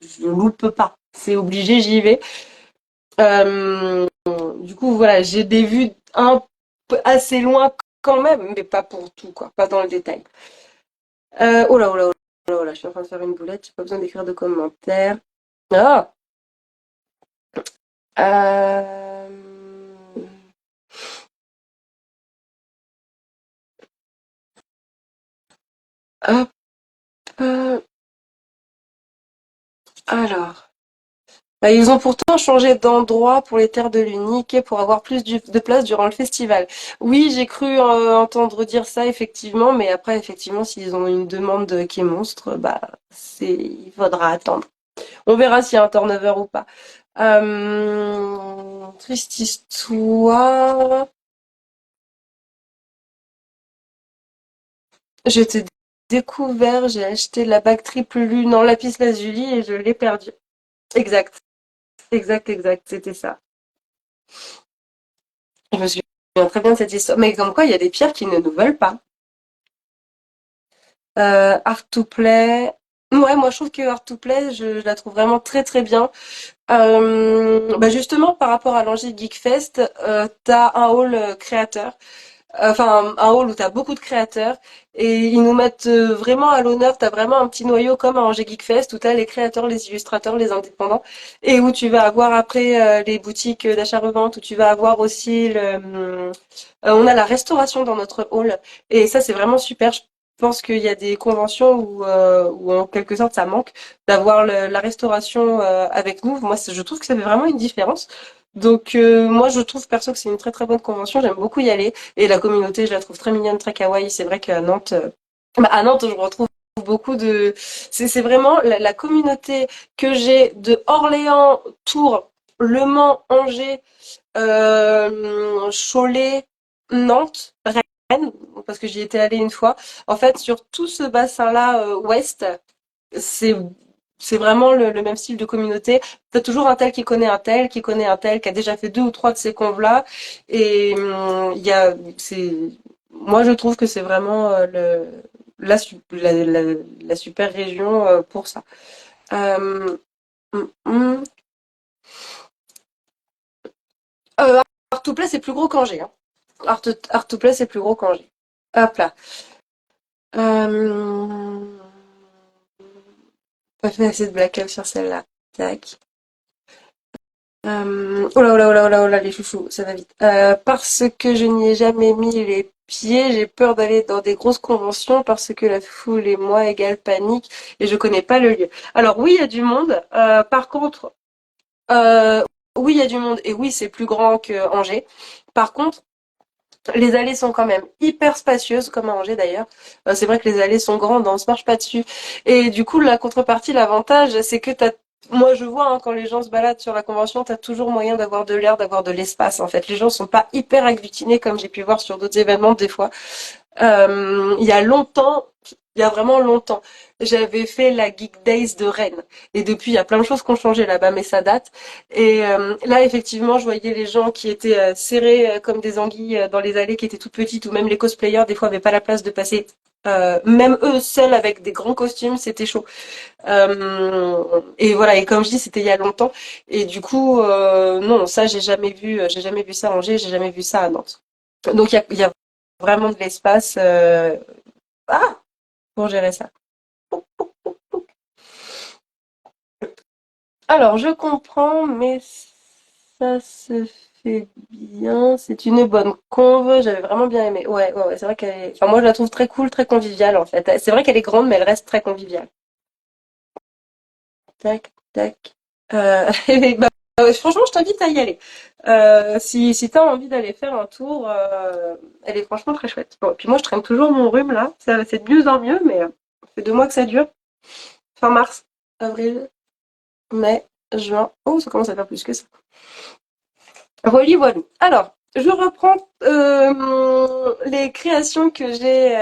S1: je loupe pas. C'est obligé, j'y vais. Du coup, voilà, j'ai des vues un peu assez loin quand même, mais pas pour tout, quoi, pas dans le détail. Oh là, oh là, oh là, oh là, je suis en train de faire une boulette, j'ai pas besoin d'écrire de commentaires. Ah, euh, hop, alors. Bah, ils ont pourtant changé d'endroit pour les Terres de l'Unique pour avoir plus de place durant le festival. Oui, j'ai cru entendre dire ça effectivement, mais après effectivement s'ils ont une demande qui est monstre, bah il faudra attendre. On verra s'il y a un turnover ou pas. Triste histoire. Je te découvert, j'ai acheté la bague triple lune en lapis lazuli et je l'ai perdue. Exact, exact, exact, c'était ça. Je me souviens très bien de cette histoire. Mais comme quoi, il y a des pierres qui ne nous veulent pas. Art to Play. Ouais, moi je trouve que Art to Play, je la trouve vraiment très très bien. Bah justement, par rapport à l'Angers Geek Fest, t'as un hall créateur. Enfin un hall où tu as beaucoup de créateurs et ils nous mettent vraiment à l'honneur. Tu as vraiment un petit noyau comme à Angers Geek Fest où tu as les créateurs, les illustrateurs, les indépendants et où tu vas avoir après les boutiques d'achat-revente où tu vas avoir aussi on a la restauration dans notre hall et ça c'est vraiment super. Je pense qu'il y a des conventions où en quelque sorte ça manque d'avoir la restauration avec nous. Moi je trouve que ça fait vraiment une différence. Donc moi je trouve perso que c'est une très très bonne convention, j'aime beaucoup y aller. Et la communauté, je la trouve très mignonne, très kawaii. C'est vrai qu'à Nantes, bah, à Nantes, je retrouve beaucoup de. C'est vraiment la communauté que j'ai de Orléans, Tours, Le Mans, Angers, Cholet, Nantes, Rennes, parce que j'y étais allée une fois. En fait, sur tout ce bassin-là, ouest, c'est c'est vraiment le même style de communauté. T'as toujours un tel qui connaît un tel, qui connaît un tel, qui a déjà fait deux ou trois de ces conves-là. Et il y a, moi je trouve que c'est vraiment la super région pour ça. Euh, hum, hum. Euh, Artouples, c'est plus gros qu'Angers. Hein. Artouples, c'est plus gros qu'Angers. Hop là. Euh, pas fait assez de blackout sur celle-là. Tac. Oh là, oh là, oh là, oh là, oh là, les chouchous, ça va vite. Parce que je n'y ai jamais mis les pieds, j'ai peur d'aller dans des grosses conventions parce que la foule et moi égale panique et je connais pas le lieu. Alors oui, il y a du monde. Par contre, euh, oui, il y a du monde et oui, c'est plus grand que Angers. Par contre, les allées sont quand même hyper spacieuses, comme à Angers d'ailleurs. C'est vrai que les allées sont grandes, on se marche pas dessus. Et du coup, la contrepartie, l'avantage, c'est que moi je vois hein, quand les gens se baladent sur la convention, t'as toujours moyen d'avoir de l'air, d'avoir de l'espace. En fait, les gens sont pas hyper agglutinés comme j'ai pu voir sur d'autres événements des fois. Il y a longtemps, il y a vraiment longtemps, j'avais fait la Geek Days de Rennes. Et depuis, il y a plein de choses qui ont changé là-bas, mais ça date. Et là, effectivement, je voyais les gens qui étaient serrés comme des anguilles dans les allées qui étaient toutes petites, ou même les cosplayers, des fois, n'avaient pas la place de passer. Même eux, seuls avec des grands costumes, c'était chaud. Et voilà, et comme je dis, c'était il y a longtemps. Et du coup, non, ça, j'ai jamais vu ça à Angers, j'ai jamais vu ça à Nantes. Donc, il y a vraiment de l'espace pour gérer ça. Alors, je comprends, mais ça se fait bien. C'est une bonne conve. J'avais vraiment bien aimé. Ouais, ouais, ouais, c'est vrai qu'elle est... Enfin, moi, je la trouve très cool, très conviviale, en fait. C'est vrai qu'elle est grande, mais elle reste très conviviale. Tac, tac. Et bah, franchement, je t'invite à y aller. Si tu as envie d'aller faire un tour, elle est franchement très chouette. Bon, puis moi, je traîne toujours mon rhume, là. C'est de mieux en mieux, mais ça fait 2 mois que ça dure. Fin mars, avril, mai, juin. Oh, ça commence à faire plus que ça. Voilà, voilà. Alors, je reprends les créations que j'ai.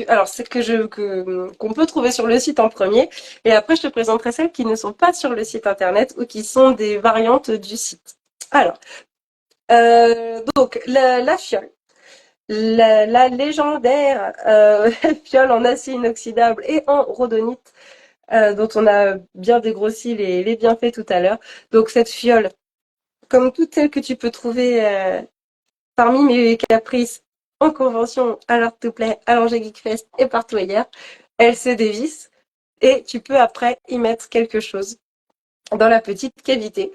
S1: Alors, c'est qu'on peut trouver sur le site en premier. Et après, je te présenterai celles qui ne sont pas sur le site internet ou qui sont des variantes du site. Alors, donc, la fiole. La légendaire fiole en acier inoxydable et en rhodonite, dont on a bien dégrossi les bienfaits tout à l'heure. Donc, cette fiole, comme toutes celles que tu peux trouver parmi mes caprices en convention, à l'Art to Play, à l'Angers Geek Fest et partout ailleurs, elle se dévisse et tu peux après y mettre quelque chose dans la petite cavité.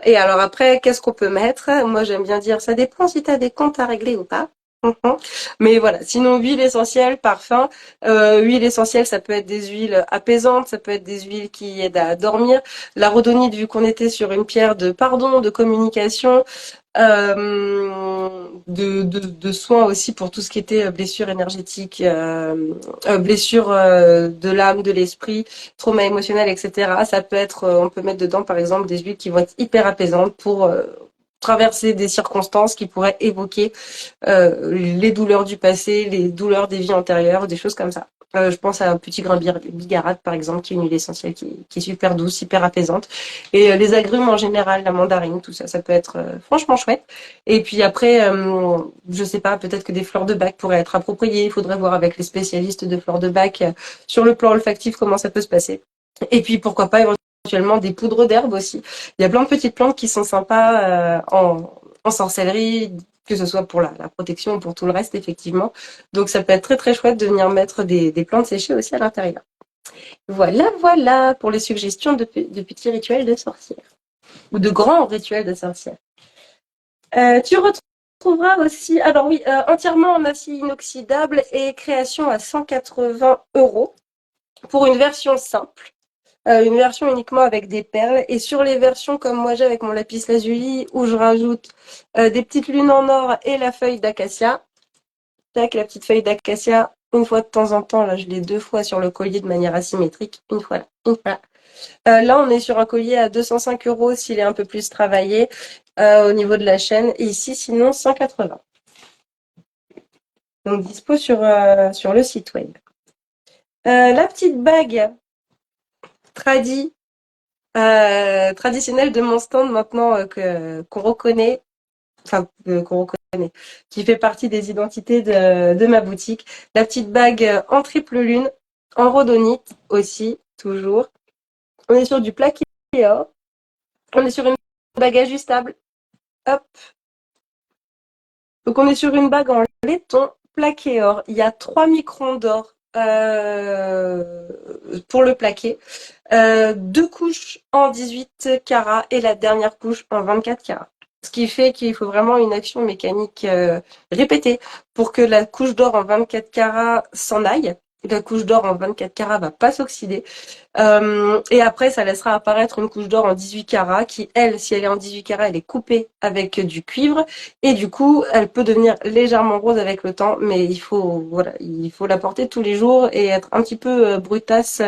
S1: Et alors après, qu'est-ce qu'on peut mettre? Moi, j'aime bien dire, ça dépend si tu as des comptes à régler ou pas. Mhm. Mais voilà, sinon huile essentielle, parfum. Huile essentielle, ça peut être des huiles apaisantes, ça peut être des huiles qui aident à dormir. La rhodonite, vu qu'on était sur une pierre de pardon, de communication, de soins aussi pour tout ce qui était blessures énergétiques, blessures de l'âme, de l'esprit, trauma émotionnel, etc. Ça peut être, on peut mettre dedans par exemple des huiles qui vont être hyper apaisantes traverser des circonstances qui pourraient évoquer les douleurs du passé, les douleurs des vies antérieures, des choses comme ça. Je pense à un petit grain bigarade, par exemple, qui est une huile essentielle qui est super douce, hyper apaisante. Et les agrumes en général, la mandarine, tout ça, ça peut être franchement chouette. Et puis après, je sais pas, peut-être que des fleurs de bac pourraient être appropriées. Il faudrait voir avec les spécialistes de fleurs de bac sur le plan olfactif comment ça peut se passer. Et puis pourquoi pas éventuellement des poudres d'herbe aussi. Il y a plein de petites plantes qui sont sympas en sorcellerie, que ce soit pour la protection ou pour tout le reste, effectivement. Donc ça peut être très très chouette de venir mettre des plantes séchées aussi à l'intérieur. Voilà, voilà pour les suggestions de petits rituels de sorcière. Ou de grands rituels de sorcière. Tu retrouveras aussi, alors oui, entièrement en acier inoxydable et création à 180 € pour une version simple. Une version uniquement avec des perles. Et sur les versions comme moi j'ai avec mon lapis lazuli, où je rajoute des petites lunes en or et la feuille d'acacia. Tac, la petite feuille d'acacia, une fois de temps en temps, là je l'ai 2 fois sur le collier de manière asymétrique. Une fois là, une fois là. Là, on est sur un collier à 205 € s'il est un peu plus travaillé au niveau de la chaîne. Et ici, sinon, 180. Donc, dispo sur le site web. La petite bague traditionnelle de mon stand maintenant qu'on reconnaît, enfin, qu'on reconnaît, qui fait partie des identités de ma boutique. La petite bague en triple lune, en rhodonite aussi, toujours. On est sur du plaqué or. On est sur une bague ajustable. Hop. Donc on est sur une bague en laiton plaqué or. Il y a 3 microns d'or pour le plaqué. 2 couches en 18 carats et la dernière couche en 24 carats. Ce qui fait qu'il faut vraiment une action mécanique répétée pour que la couche d'or en 24 carats s'en aille. La couche d'or en 24 carats va pas s'oxyder. Et après, ça laissera apparaître une couche d'or en 18 carats qui, elle, si elle est en 18 carats, elle est coupée avec du cuivre. Et du coup, elle peut devenir légèrement rose avec le temps, mais voilà, il faut la porter tous les jours et être un petit peu brutasse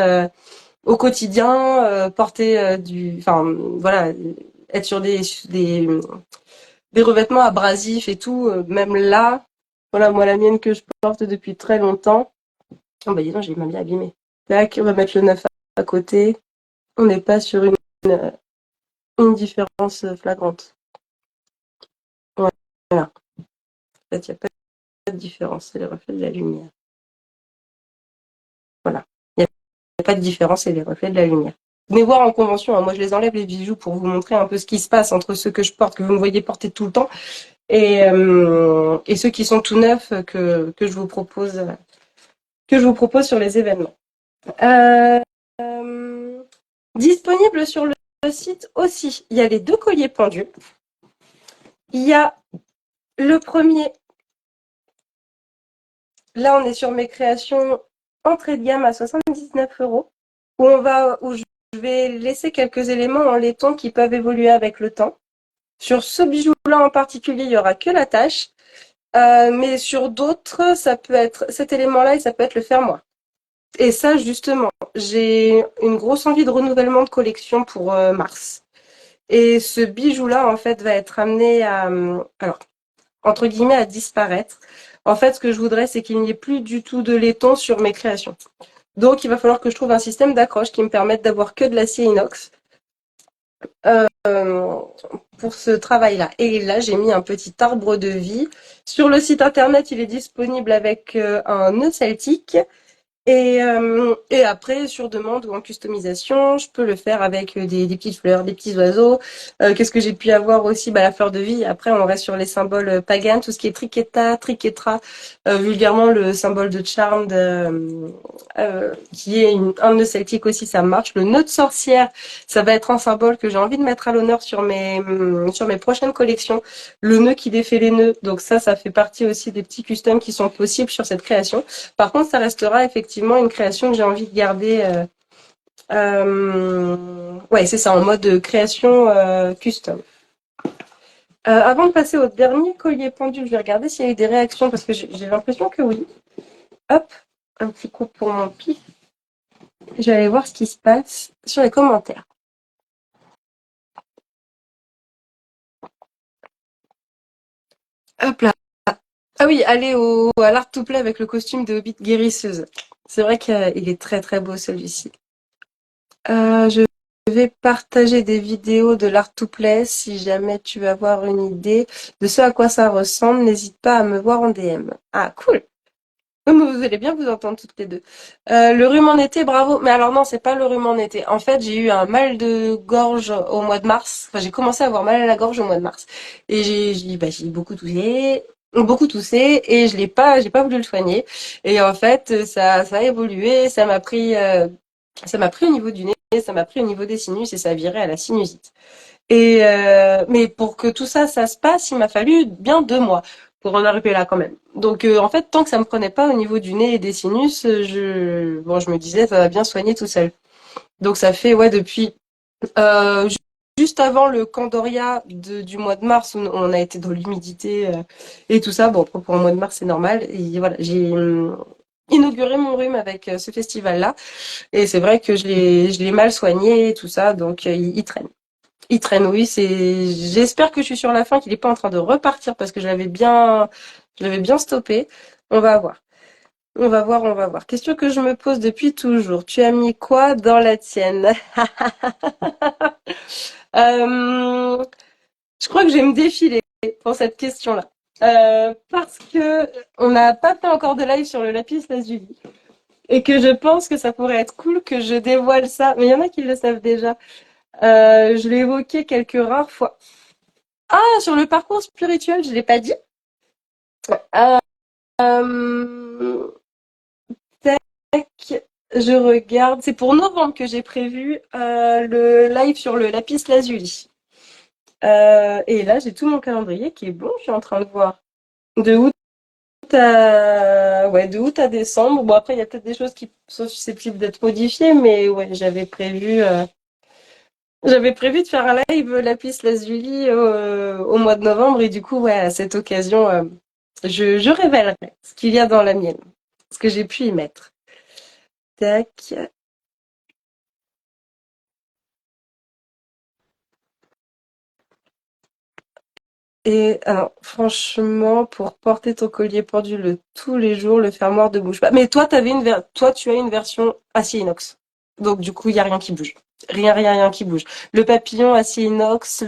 S1: au quotidien, porter enfin, voilà, être sur des revêtements abrasifs et tout. Même là, voilà, moi, la mienne que je porte depuis très longtemps. Oh, bah, dis donc, j'ai même bien abîmé. Tac, on va mettre le 9 à côté. On n'est pas sur une différence flagrante. Voilà. En fait, il n'y a pas de différence, c'est le reflet de la lumière. Voilà. Il n'y a pas de différence, c'est les reflets de la lumière. Venez voir en convention, hein. Moi je les enlève les bijoux pour vous montrer un peu ce qui se passe entre ceux que je porte, que vous me voyez porter tout le temps, et ceux qui sont tout neufs que je vous propose sur les événements. Disponible sur le site aussi, il y a les 2 colliers pendus. Il y a le premier, là on est sur mes créations entrée de gamme à 79 €, où je vais laisser quelques éléments en laiton qui peuvent évoluer avec le temps. Sur ce bijou-là en particulier, il n'y aura que la tache, mais sur d'autres, ça peut être cet élément-là et ça peut être le fermoir. Et ça, justement, j'ai une grosse envie de renouvellement de collection pour mars. Et ce bijou-là, en fait, va être amené alors, entre guillemets, à disparaître. En fait, ce que je voudrais, c'est qu'il n'y ait plus du tout de laiton sur mes créations. Donc, il va falloir que je trouve un système d'accroche qui me permette d'avoir que de l'acier inox pour ce travail-là. Et là, j'ai mis un petit arbre de vie. Sur le site internet, il est disponible avec un nœud celtique. Et après, sur demande ou en customisation, je peux le faire avec des petites fleurs, des petits oiseaux. Qu'est-ce que j'ai pu avoir aussi? La fleur de vie. Après, on reste sur les symboles pagans, tout ce qui est triqueta, triquetra, vulgairement le symbole de charme, qui est un nœud celtique aussi, ça marche. Le nœud de sorcière, ça va être un symbole que j'ai envie de mettre à l'honneur sur mes prochaines collections. Le nœud qui défait les nœuds, donc ça fait partie aussi des petits customs qui sont possibles sur cette création. Par contre, ça restera effectivement une création que j'ai envie de garder. Ouais, c'est ça, en mode création custom. Avant de passer au dernier collier pendu, je vais regarder s'il y a eu des réactions parce que j'ai l'impression que oui. Hop, un petit coup pour mon pif. Je vais aller voir ce qui se passe sur les commentaires. Hop là. Ah oui, aller à l'Art to Play avec le costume de Hobbit guérisseuse. C'est vrai qu'il est très très beau celui-ci. Je vais partager des vidéos de l'Art to Play si jamais tu veux avoir une idée de ce à quoi ça ressemble. N'hésite pas à me voir en DM. Ah, cool. Oui, mais vous allez bien vous entendre toutes les deux. Le rhume en été, bravo. Mais alors non, c'est pas le rhume en été. En fait, j'ai eu un mal de gorge au mois de mars. Enfin, j'ai commencé à avoir mal à la gorge au mois de mars. Et j'ai beaucoup toussé, et j'ai pas voulu le soigner. Et en fait, ça a évolué. Ça m'a pris au niveau du nez, ça m'a pris au niveau des sinus et ça a viré à la sinusite. Mais pour que tout ça, ça se passe, il m'a fallu bien 2 mois pour en arriver là quand même. Donc en fait, tant que ça me prenait pas au niveau du nez et des sinus, je me disais ça va bien soigner tout seul. Donc ça fait ouais depuis juste avant le Candoria du mois de mars où on a été dans l'humidité et tout ça. Bon, pour un mois de mars c'est normal. Et voilà, j'ai inauguré mon rhume avec ce festival-là et c'est vrai que je l'ai mal soigné et tout ça, donc il traîne. Il traîne, oui, j'espère que je suis sur la fin, qu'il n'est pas en train de repartir parce que je l'avais bien stoppé. On va voir. On va voir, on va voir. Question que je me pose depuis toujours. Tu as mis quoi dans la tienne? Euh, je crois que je vais me défiler pour cette question-là. Parce que on n'a pas fait encore de live sur le lapis lazuli et que je pense que ça pourrait être cool que je dévoile ça. Mais il y en a qui le savent déjà. Je l'ai évoqué quelques rares fois. Ah, sur le parcours spirituel, je l'ai pas dit. Euh, tac, je regarde. C'est pour novembre que j'ai prévu le live sur le lapis lazuli. Et là, j'ai tout mon calendrier qui est bon. Je suis en train de voir de août de août à décembre. Bon, après, il y a peut-être des choses qui sont susceptibles d'être modifiées, mais ouais, j'avais prévu de faire un live lapis lazuli au mois de novembre et du coup, ouais, à cette occasion, je révélerai ce qu'il y a dans la mienne, ce que j'ai pu y mettre. Tac. Et alors, franchement, pour porter ton collier pendule tous les jours, le fermoir ne bouge pas. Mais toi, toi, tu as une version acier inox. Donc, du coup, il n'y a rien qui bouge. Rien, rien, rien qui bouge. Le papillon acier inox,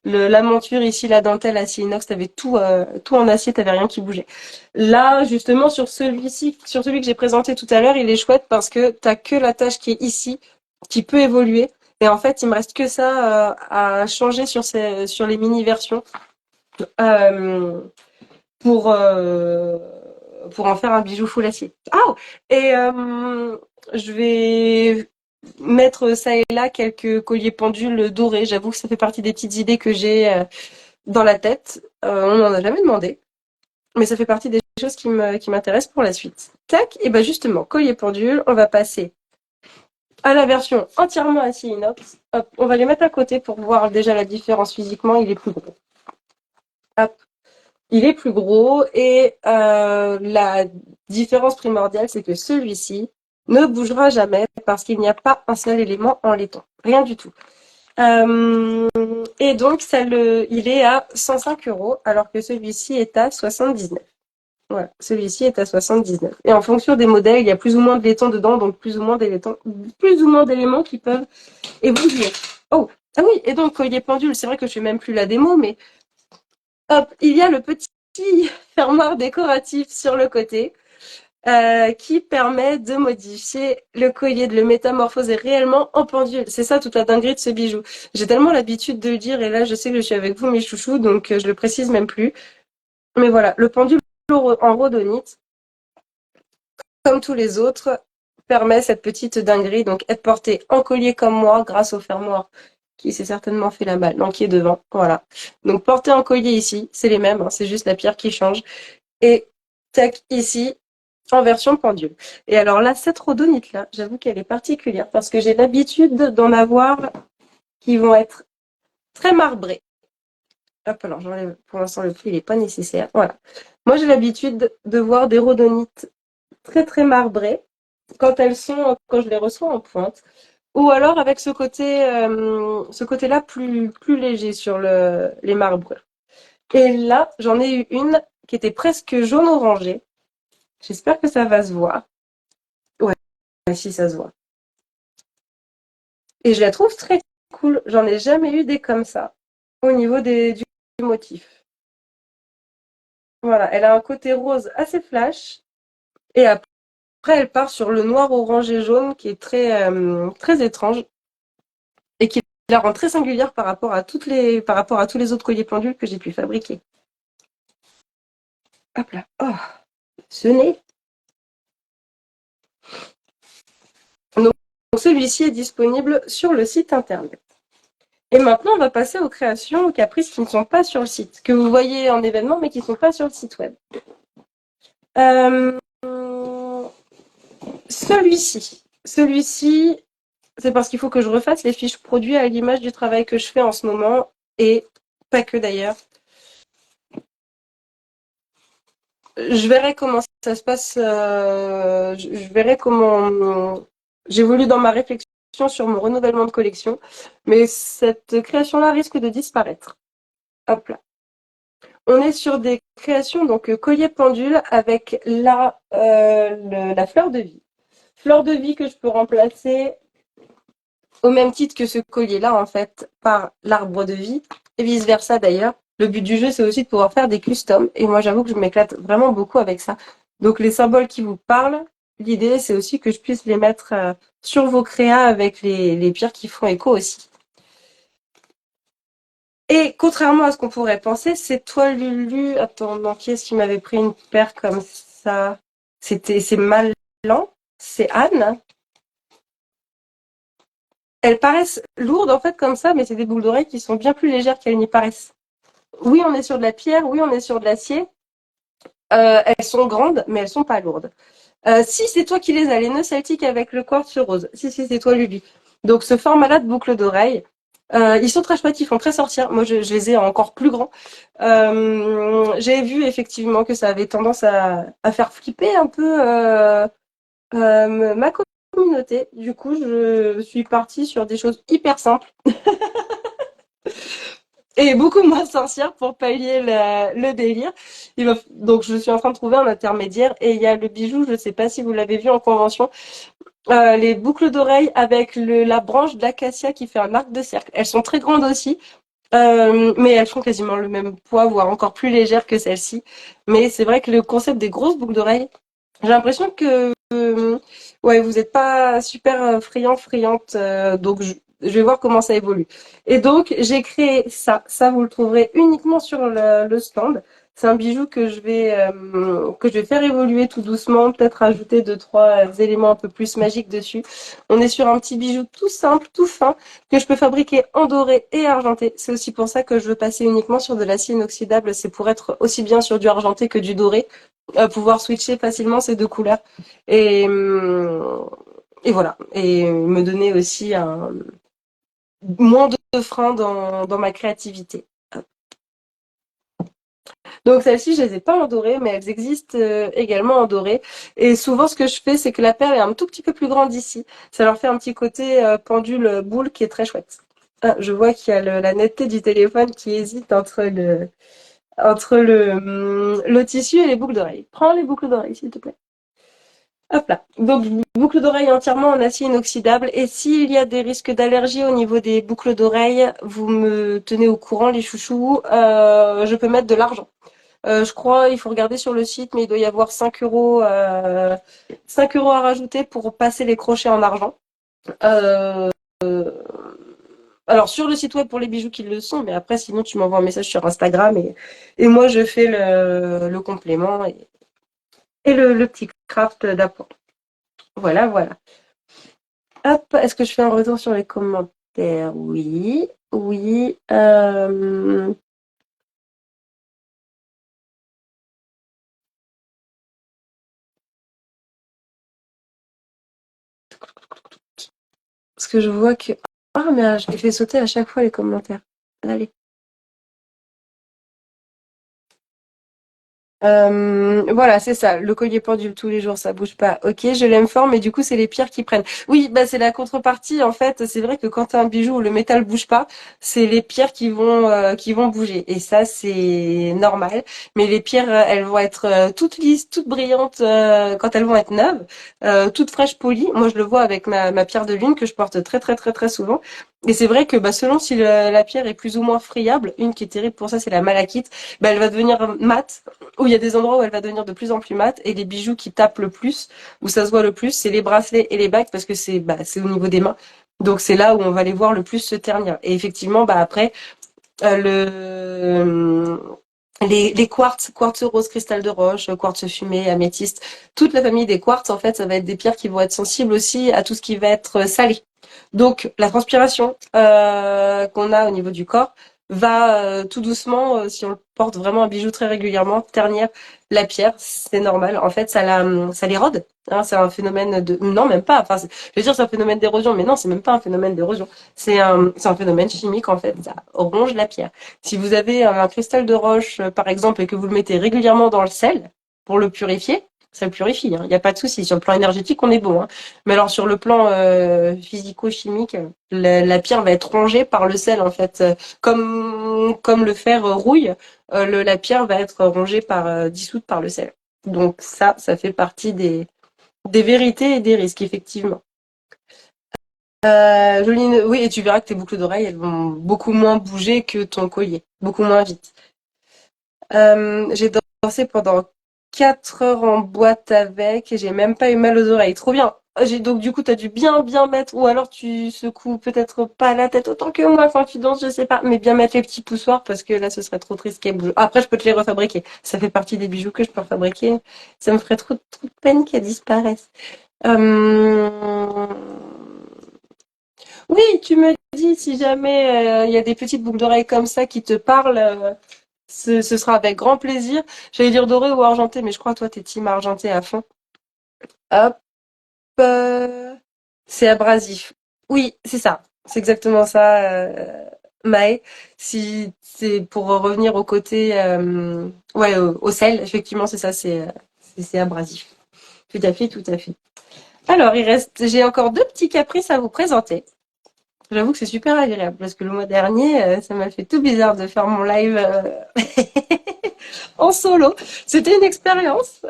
S1: la monture ici, la dentelle acier inox, t'avais tout en acier, t'avais rien qui bougeait. Là, justement, sur celui que j'ai présenté tout à l'heure, il est chouette parce que t'as que la tâche qui est ici, qui peut évoluer. Et en fait, il me reste que ça à changer sur les mini-versions euh, pour, euh, pour en faire un bijou full acier. Ah! Et je vais mettre ça et là quelques colliers pendules dorés. J'avoue que ça fait partie des petites idées que j'ai dans la tête. On n'en a jamais demandé, mais ça fait partie des choses qui m'intéressent pour la suite. Tac, et ben justement, collier pendule, on va passer à la version entièrement acier inox. Hop, on va les mettre à côté pour voir déjà la différence physiquement, il est plus gros. Hop, il est plus gros et la différence primordiale, c'est que celui-ci ne bougera jamais parce qu'il n'y a pas un seul élément en laiton. Rien du tout. Et donc, il est à 105 € alors que celui-ci est à 79. Voilà, celui-ci est à 79. Et en fonction des modèles, il y a plus ou moins de laiton dedans, donc plus ou moins d'éléments qui peuvent évoluer. Oh, ah oui, et donc collier pendule, c'est vrai que je fais même plus la démo, mais hop, il y a le petit fermoir décoratif sur le côté qui permet de modifier le collier, de le métamorphoser réellement en pendule. C'est ça toute la dinguerie de ce bijou. J'ai tellement l'habitude de le dire et là je sais que je suis avec vous mes chouchous donc je le précise même plus. Mais voilà, le pendule en rhodonite, comme tous les autres, permet cette petite dinguerie, donc être porté en collier comme moi grâce au fermoir qui s'est certainement fait la malle, non, qui est devant, voilà. Donc porté en collier ici, c'est les mêmes, hein, c'est juste la pierre qui change. Et tac, ici, en version pendule. Et alors là, cette rhodonite-là, j'avoue qu'elle est particulière parce que j'ai l'habitude d'en avoir qui vont être très marbrés. Hop, alors j'enlève, pour l'instant le fil n'est pas nécessaire. Voilà. Moi j'ai l'habitude de voir des rhodonites très très marbrées quand je les reçois en pointe. Ou alors avec ce côté-là plus léger sur les marbrures. Et là, j'en ai eu une qui était presque jaune-orangé. J'espère que ça va se voir. Ouais, si ça se voit. Et je la trouve très cool. J'en ai jamais eu des comme ça au niveau du motif. Voilà, elle a un côté rose assez flash. Et après, elle part sur le noir, orange et jaune qui est très étrange et qui la rend très singulière par rapport à tous les autres colliers pendules que j'ai pu fabriquer. Hop là. Oh, ce nez. Donc, celui-ci est disponible sur le site internet. Et maintenant, on va passer aux créations, aux caprices qui ne sont pas sur le site, que vous voyez en événement, mais qui ne sont pas sur le site web. Euh, celui-ci, c'est parce qu'il faut que je refasse les fiches produits à l'image du travail que je fais en ce moment, et pas que d'ailleurs. Je verrai comment ça se passe, je verrai comment j'évolue dans ma réflexion sur mon renouvellement de collection, mais cette création-là risque de disparaître. Hop là. On est sur des créations, donc collier pendule avec la fleur de vie. Fleur de vie que je peux remplacer au même titre que ce collier-là, en fait, par l'arbre de vie, et vice-versa d'ailleurs. Le but du jeu, c'est aussi de pouvoir faire des customs, et moi, j'avoue que je m'éclate vraiment beaucoup avec ça. Donc, les symboles qui vous parlent, l'idée, c'est aussi que je puisse les mettre sur vos créas avec les pierres qui font écho aussi. Et contrairement à ce qu'on pourrait penser, c'est toi, Lulu. Attends, non, qui est-ce qui m'avait pris une paire comme ça? C'est Malan, c'est Anne. Elles paraissent lourdes en fait comme ça, mais c'est des boules d'oreilles qui sont bien plus légères qu'elles n'y paraissent. Oui, on est sur de la pierre, oui, on est sur de l'acier. Elles sont grandes, mais elles sont pas lourdes. Si c'est toi qui les as, les nœuds celtiques avec le quartz rose. Si, c'est toi, Lulu. Donc ce format-là de boucle d'oreille, ils sont très chouettes, ils font très sortir. Moi, je les ai encore plus grands. J'ai vu effectivement que ça avait tendance à faire flipper un peu ma communauté. Du coup, je suis partie sur des choses hyper simples et beaucoup moins sorcières pour pallier le délire. Donc, je suis en train de trouver un intermédiaire et il y a le bijou, je ne sais pas si vous l'avez vu en convention, les boucles d'oreilles avec la branche d'acacia qui fait un arc de cercle. Elles sont très grandes aussi. Mais elles font quasiment le même poids, voire encore plus légères que celles-ci. Mais c'est vrai que le concept des grosses boucles d'oreilles, j'ai l'impression que ouais, vous n'êtes pas super friante, donc je vais voir comment ça évolue. Et donc j'ai créé ça. Ça vous le trouverez uniquement sur le stand. C'est un bijou que je vais faire évoluer tout doucement, peut-être ajouter deux, trois éléments un peu plus magiques dessus. On est sur un petit bijou tout simple, tout fin, que je peux fabriquer en doré et argenté. C'est aussi pour ça que je veux passer uniquement sur de l'acier inoxydable. C'est pour être aussi bien sur du argenté que du doré, pouvoir switcher facilement ces deux couleurs. Et, hum, et voilà. Et me donner aussi moins de freins dans ma créativité. Donc celles-ci, je les ai pas en doré, mais elles existent également en doré. Et souvent, ce que je fais, c'est que la perle est un tout petit peu plus grande ici. Ça leur fait un petit côté pendule boule qui est très chouette. Ah, je vois qu'il y a la netteté du téléphone qui hésite entre le tissu et les boucles d'oreilles. Prends les boucles d'oreilles, s'il te plaît. Hop là. Donc, boucles d'oreilles entièrement en acier inoxydable. Et s'il y a des risques d'allergie au niveau des boucles d'oreilles, vous me tenez au courant, les chouchous. Je peux mettre de l'argent. Je crois, il faut regarder sur le site, mais il doit y avoir 5 euros à rajouter pour passer les crochets en argent. Euh, alors, sur le site web pour les bijoux qui le sont, mais après, sinon, tu m'envoies un message sur Instagram et moi, je fais le complément et le petit craft d'appoint. Voilà, voilà. Hop, est-ce que je fais un retour sur les commentaires? Oui, oui. Parce que je vois que... Ah, mais je les fais sauter à chaque fois les commentaires. Allez. Voilà, c'est ça. Le collier pendule tous les jours, ça bouge pas. Ok, je l'aime fort, mais du coup, c'est les pierres qui prennent. Oui, bah c'est la contrepartie. En fait, c'est vrai que quand t'as un bijou où le métal bouge pas, c'est les pierres qui vont bouger. Et ça, c'est normal. Mais les pierres, elles vont être toutes lisses, toutes brillantes quand elles vont être neuves, toutes fraîches polies. Moi, je le vois avec ma pierre de lune que je porte très très très très souvent. Et c'est vrai que bah, selon si la pierre est plus ou moins friable, une qui est terrible pour ça, c'est la malachite. Bah, elle va devenir mate où il y a des endroits où elle va devenir de plus en plus mate et les bijoux qui tapent le plus, où ça se voit le plus, c'est les bracelets et les bagues parce que c'est au niveau des mains. Donc c'est là où on va les voir le plus se ternir. Et effectivement, bah après, les quartz, quartz rose, cristal de roche, quartz fumé, améthyste, toute la famille des quartz, en fait, ça va être des pierres qui vont être sensibles aussi à tout ce qui va être salé. Donc, la transpiration qu'on a au niveau du corps va tout doucement, si on porte vraiment un bijou très régulièrement, ternir la pierre. C'est normal. En fait, ça l'érode. Hein, c'est un phénomène de... Non, même pas. Enfin, je vais dire c'est un phénomène d'érosion, mais non, c'est même pas un phénomène d'érosion. C'est un phénomène chimique, en fait. Ça ronge la pierre. Si vous avez un cristal de roche, par exemple, et que vous le mettez régulièrement dans le sel pour le purifier, ça le purifie. Hein. Il n'y a pas de souci. Sur le plan énergétique, on est bon. Hein. Mais alors sur le plan physico-chimique, la pierre va être rongée par le sel en fait, comme le fer rouille, la pierre va être rongée par dissoute par le sel. Donc ça fait partie des vérités et des risques effectivement. Joline, oui, et tu verras que tes boucles d'oreilles, elles vont beaucoup moins bouger que ton collier, beaucoup moins vite. J'ai dansé pendant 4 heures en boîte avec et j'ai même pas eu mal aux oreilles. Trop bien. Donc du coup, t'as dû bien bien mettre, ou alors tu secoues peut-être pas la tête autant que moi quand tu danses, je sais pas, mais bien mettre les petits poussoirs parce que là, ce serait trop triste qu'elles bougent. Après, je peux te les refabriquer. Ça fait partie des bijoux que je peux refabriquer. Ça me ferait trop de peine qu'elles disparaissent. Euh, Oui, tu me dis si jamais il y a des petites boucles d'oreilles comme ça qui te parlent. Ce sera avec grand plaisir. J'allais dire doré ou argenté, mais je crois que toi, t'es team argenté à fond. Hop, c'est abrasif. Oui, c'est ça. C'est exactement ça, Maë. Si c'est pour revenir au côté, ouais, au sel, effectivement, c'est ça, c'est abrasif. Tout à fait, tout à fait. Alors, j'ai encore deux petits caprices à vous présenter. J'avoue que c'est super agréable parce que le mois dernier, ça m'a fait tout bizarre de faire mon live en solo. C'était une expérience,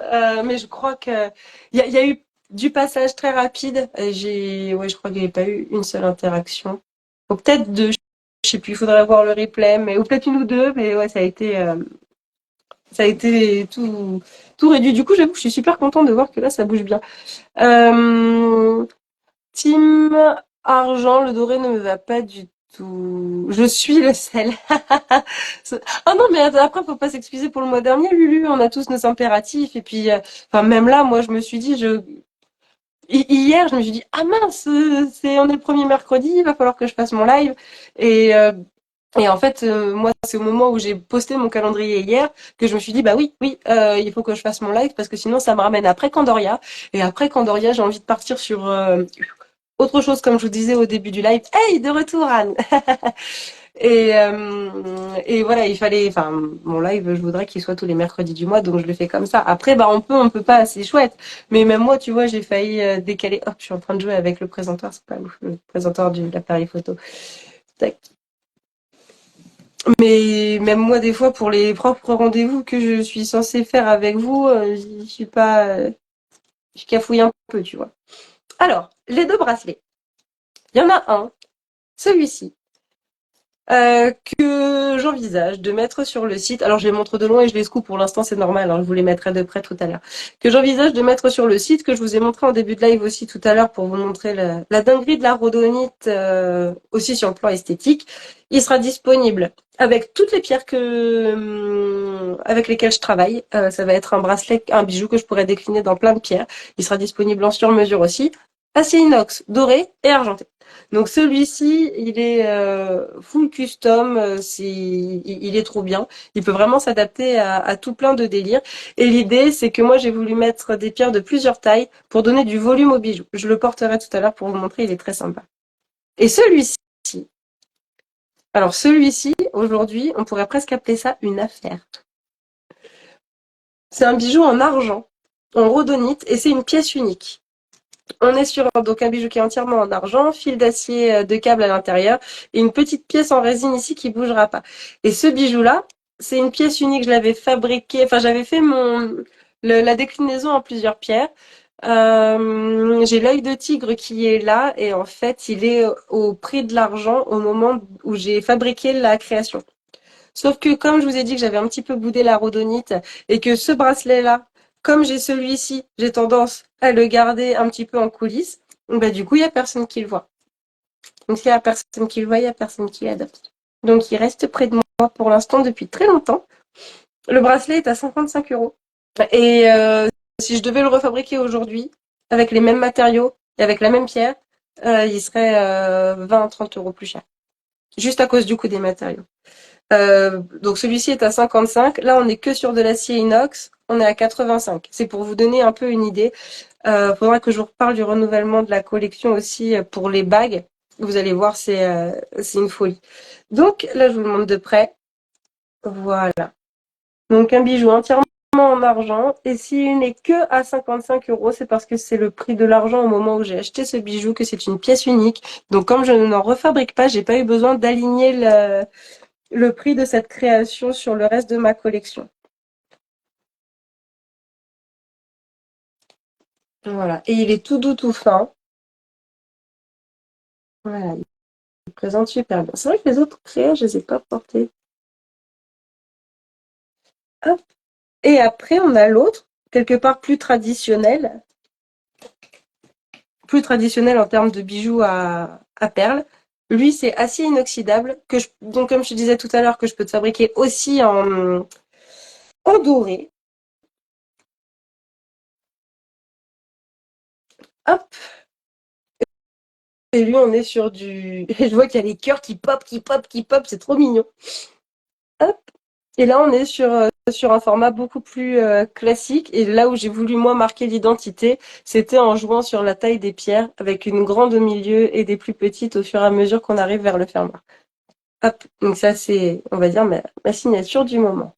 S1: mais je crois que il y a eu du passage très rapide. Ouais, je crois qu'il n'y a pas eu une seule interaction. Ou peut-être deux, je sais plus. Il faudrait voir le replay, mais ou peut-être une ou deux. Mais ouais, ça a été tout réduit. Du coup, j'avoue que je suis super contente de voir que là, ça bouge bien. Euh, Team argent, le doré ne me va pas du tout. Je suis le sel. Oh non, mais après, faut pas s'excuser pour le mois dernier, Lulu. On a tous nos impératifs. Et puis, enfin, même là, moi, je me suis dit, hier, je me suis dit, ah mince, on est le premier mercredi, il va falloir que je fasse mon live. Et, euh, et en fait, moi, c'est au moment où j'ai posté mon calendrier hier que je me suis dit, bah oui, oui, il faut que je fasse mon live parce que sinon, ça me ramène après Candoria. Et après Candoria, j'ai envie de partir sur autre chose, comme je vous disais au début du live. Hey, de retour, Anne! Et voilà, il fallait, enfin, mon live, je voudrais qu'il soit tous les mercredis du mois, donc je le fais comme ça. Après, bah, on peut pas, c'est chouette. Mais même moi, tu vois, j'ai failli décaler. Hop, je suis en train de jouer avec le présentoir, c'est pas ouf, le présentoir de l'appareil photo. Tac. Mais même moi, des fois, pour les propres rendez-vous que je suis censée faire avec vous, je suis pas, je cafouille un peu, tu vois. Alors, les deux bracelets. Il y en a un, celui-ci. Que j'envisage de mettre sur le site. Alors, je les montre de loin et je les scoop pour l'instant, c'est normal. Hein, je vous les mettrai de près tout à l'heure. Que j'envisage de mettre sur le site, que je vous ai montré en début de live aussi tout à l'heure pour vous montrer la dinguerie de la rhodonite aussi sur le plan esthétique. Il sera disponible avec toutes les pierres avec lesquelles je travaille. Ça va être un bracelet, un bijou que je pourrais décliner dans plein de pierres. Il sera disponible en sur-mesure aussi. Acier inox, doré et argenté. Donc celui-ci, il est full custom, il est trop bien. Il peut vraiment s'adapter à tout plein de délires. Et l'idée, c'est que moi, j'ai voulu mettre des pierres de plusieurs tailles pour donner du volume au bijou. Je le porterai tout à l'heure pour vous montrer, il est très sympa. Et celui-ci, aujourd'hui, on pourrait presque appeler ça une affaire. C'est un bijou en argent, en rhodonite, et c'est une pièce unique. On est sur donc un bijou qui est entièrement en argent, fil d'acier de câble à l'intérieur et une petite pièce en résine ici qui bougera pas. Et ce bijou-là, c'est une pièce unique. Je l'avais fabriqué, enfin j'avais fait la déclinaison en plusieurs pierres. J'ai l'œil de tigre qui est là et en fait il est au prix de l'argent au moment où j'ai fabriqué la création. Sauf que comme je vous ai dit que j'avais un petit peu boudé la rhodonite et que ce bracelet-là, comme j'ai celui-ci, j'ai tendance à le garder un petit peu en coulisses, bah du coup, il n'y a personne qui le voit. Donc s'il n'y a personne qui le voit, il n'y a personne qui l'adopte. Donc il reste près de moi pour l'instant depuis très longtemps. Le bracelet est à 55 €. Et si je devais le refabriquer aujourd'hui, avec les mêmes matériaux et avec la même pierre, il serait 20 à 30 € plus cher. Juste à cause du coût des matériaux. Donc celui-ci est à 55. Là, on est que sur de l'acier inox. On est à 85. C'est pour vous donner un peu une idée. Faudra que je vous reparle du renouvellement de la collection aussi pour les bagues. Vous allez voir, c'est une folie. Donc là, je vous le montre de près. Voilà. Donc un bijou entièrement en argent. Et s'il n'est que à 55 €, c'est parce que c'est le prix de l'argent au moment où j'ai acheté ce bijou, que c'est une pièce unique. Donc comme je n'en refabrique pas, j'ai pas eu besoin d'aligner le prix de cette création sur le reste de ma collection. Voilà. Et il est tout doux, tout fin. Voilà. Il présente super bien. C'est vrai que les autres créas, je les ai pas portés. Hop. Et après, on a l'autre, quelque part plus traditionnel en termes de bijoux à perles. Lui, c'est acier inoxydable, donc comme je te disais tout à l'heure, que je peux te fabriquer aussi en doré. Hop. Et lui, on est sur du... Je vois qu'il y a les cœurs qui pop, qui pop, qui pop, c'est trop mignon. Hop. Et là, on est sur un format beaucoup plus classique. Et là où j'ai voulu, moi, marquer l'identité, c'était en jouant sur la taille des pierres, avec une grande au milieu et des plus petites au fur et à mesure qu'on arrive vers le fermoir. Hop. Donc ça, c'est, on va dire, ma signature du moment.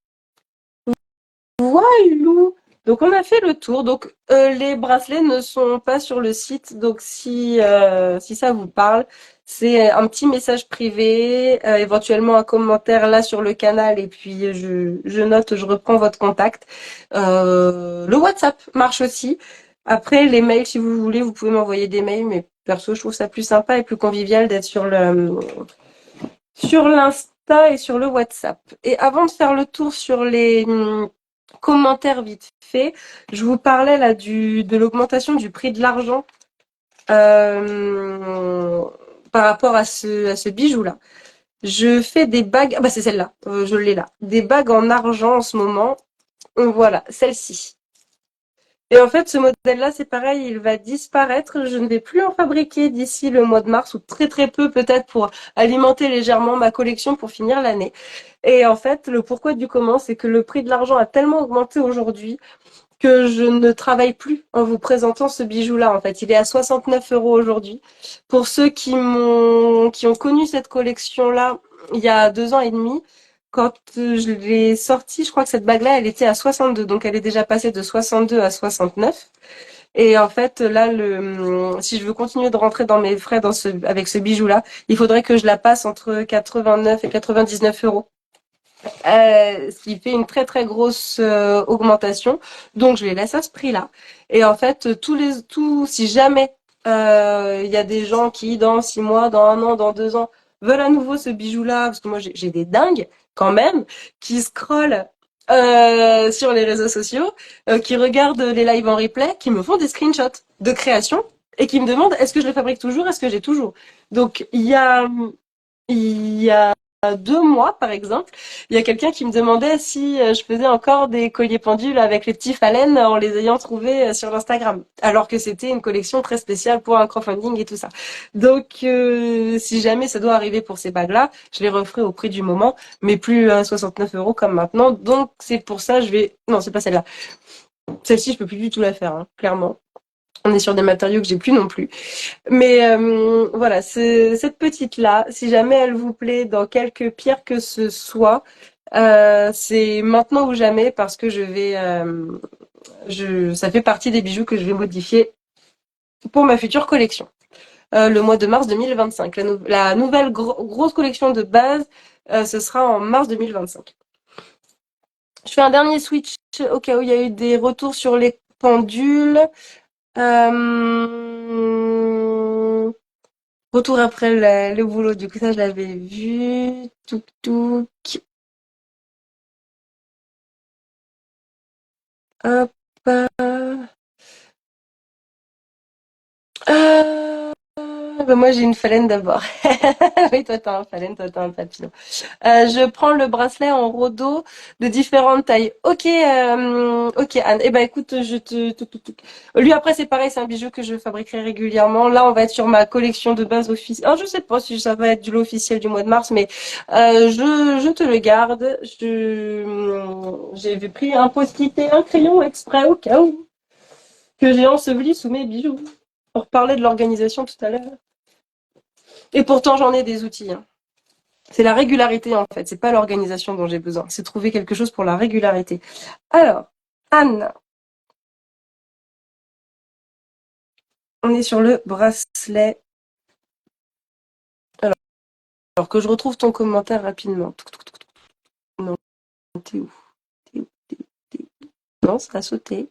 S1: Voilou! Donc on a fait le tour. Donc les bracelets ne sont pas sur le site. Donc si ça vous parle, c'est un petit message privé, éventuellement un commentaire là sur le canal et puis je note, je reprends votre contact. Le WhatsApp marche aussi. Après les mails, si vous voulez, vous pouvez m'envoyer des mails, mais perso je trouve ça plus sympa et plus convivial d'être sur l'Insta et sur le WhatsApp. Et avant de faire le tour sur les commentaires vite fait, je vous parlais là de l'augmentation du prix de l'argent euh, par rapport à ce bijou-là. Je fais des bagues, ah bah c'est celle-là, je l'ai là, des bagues en argent en ce moment. Voilà, celle-ci. Et en fait, ce modèle-là, c'est pareil, il va disparaître. Je ne vais plus en fabriquer d'ici le mois de mars ou très très peu peut-être pour alimenter légèrement ma collection pour finir l'année. Et en fait, le pourquoi du comment, c'est que le prix de l'argent a tellement augmenté aujourd'hui que je ne travaille plus en vous présentant ce bijou-là. En fait, il est à 69 € aujourd'hui. Pour ceux qui ont connu cette collection-là il y a 2 ans et demi, quand je l'ai sortie, je crois que cette bague-là, elle était à 62. Donc, elle est déjà passée de 62 à 69. Et en fait, là, si je veux continuer de rentrer dans mes frais avec ce bijou-là, il faudrait que je la passe entre 89 et 99 €. Ce qui fait une très très grosse augmentation. Donc je les laisse à ce prix-là. Et en fait, si jamais il y a des gens qui, dans 6 mois, dans un an, dans 2 ans, veulent à nouveau ce bijou-là, parce que moi j'ai des dingues quand même, qui scrollent sur les réseaux sociaux, qui regardent les lives en replay, qui me font des screenshots de création et qui me demandent est-ce que je le fabrique toujours, est-ce que j'ai toujours. Donc il y a 2 mois, par exemple, il y a quelqu'un qui me demandait si je faisais encore des colliers pendules avec les petits phalènes en les ayant trouvés sur l'Instagram, alors que c'était une collection très spéciale pour un crowdfunding et tout ça. Donc, si jamais ça doit arriver pour ces bagues-là, je les referai au prix du moment, mais plus à 69 € comme maintenant. Donc, c'est pour ça, Non, c'est pas celle-là. Celle-ci, je peux plus du tout la faire, hein, clairement. On est sur des matériaux que j'ai plus non plus. Mais voilà, cette petite-là, si jamais elle vous plaît dans quelque pierre que ce soit, C'est maintenant ou jamais parce que ça fait partie des bijoux que je vais modifier pour ma future collection. Le mois de mars 2025. La nouvelle grosse collection de base, ce sera en mars 2025. Je fais un dernier switch au cas où il y a eu des retours sur les pendules. Euh, Retour après le boulot, du coup ça je l'avais vu. Touk touk. Hop. Euh, Bah moi j'ai une phalène d'abord. Oui, toi t'as un phalène, toi t'as un papillon. Je prends le bracelet en rhodo de différentes tailles. Ok Anne. Eh ben écoute, lui après c'est pareil, c'est un bijou que je fabriquerai régulièrement. Là on va être sur ma collection de base officielle. Alors je sais pas si ça va être du lot officiel du mois de mars, mais je te le garde. J'ai pris un post-it et un crayon exprès au cas où que j'ai enseveli sous mes bijoux. On reparlait de l'organisation tout à l'heure. Et pourtant j'en ai des outils, hein. C'est la régularité en fait, c'est pas l'organisation dont j'ai besoin, c'est trouver quelque chose pour la régularité. Alors, Anne, on est sur le bracelet. Alors que je retrouve ton commentaire rapidement. Non, t'es où? T'es où? T'es où? Non, ça a sauté.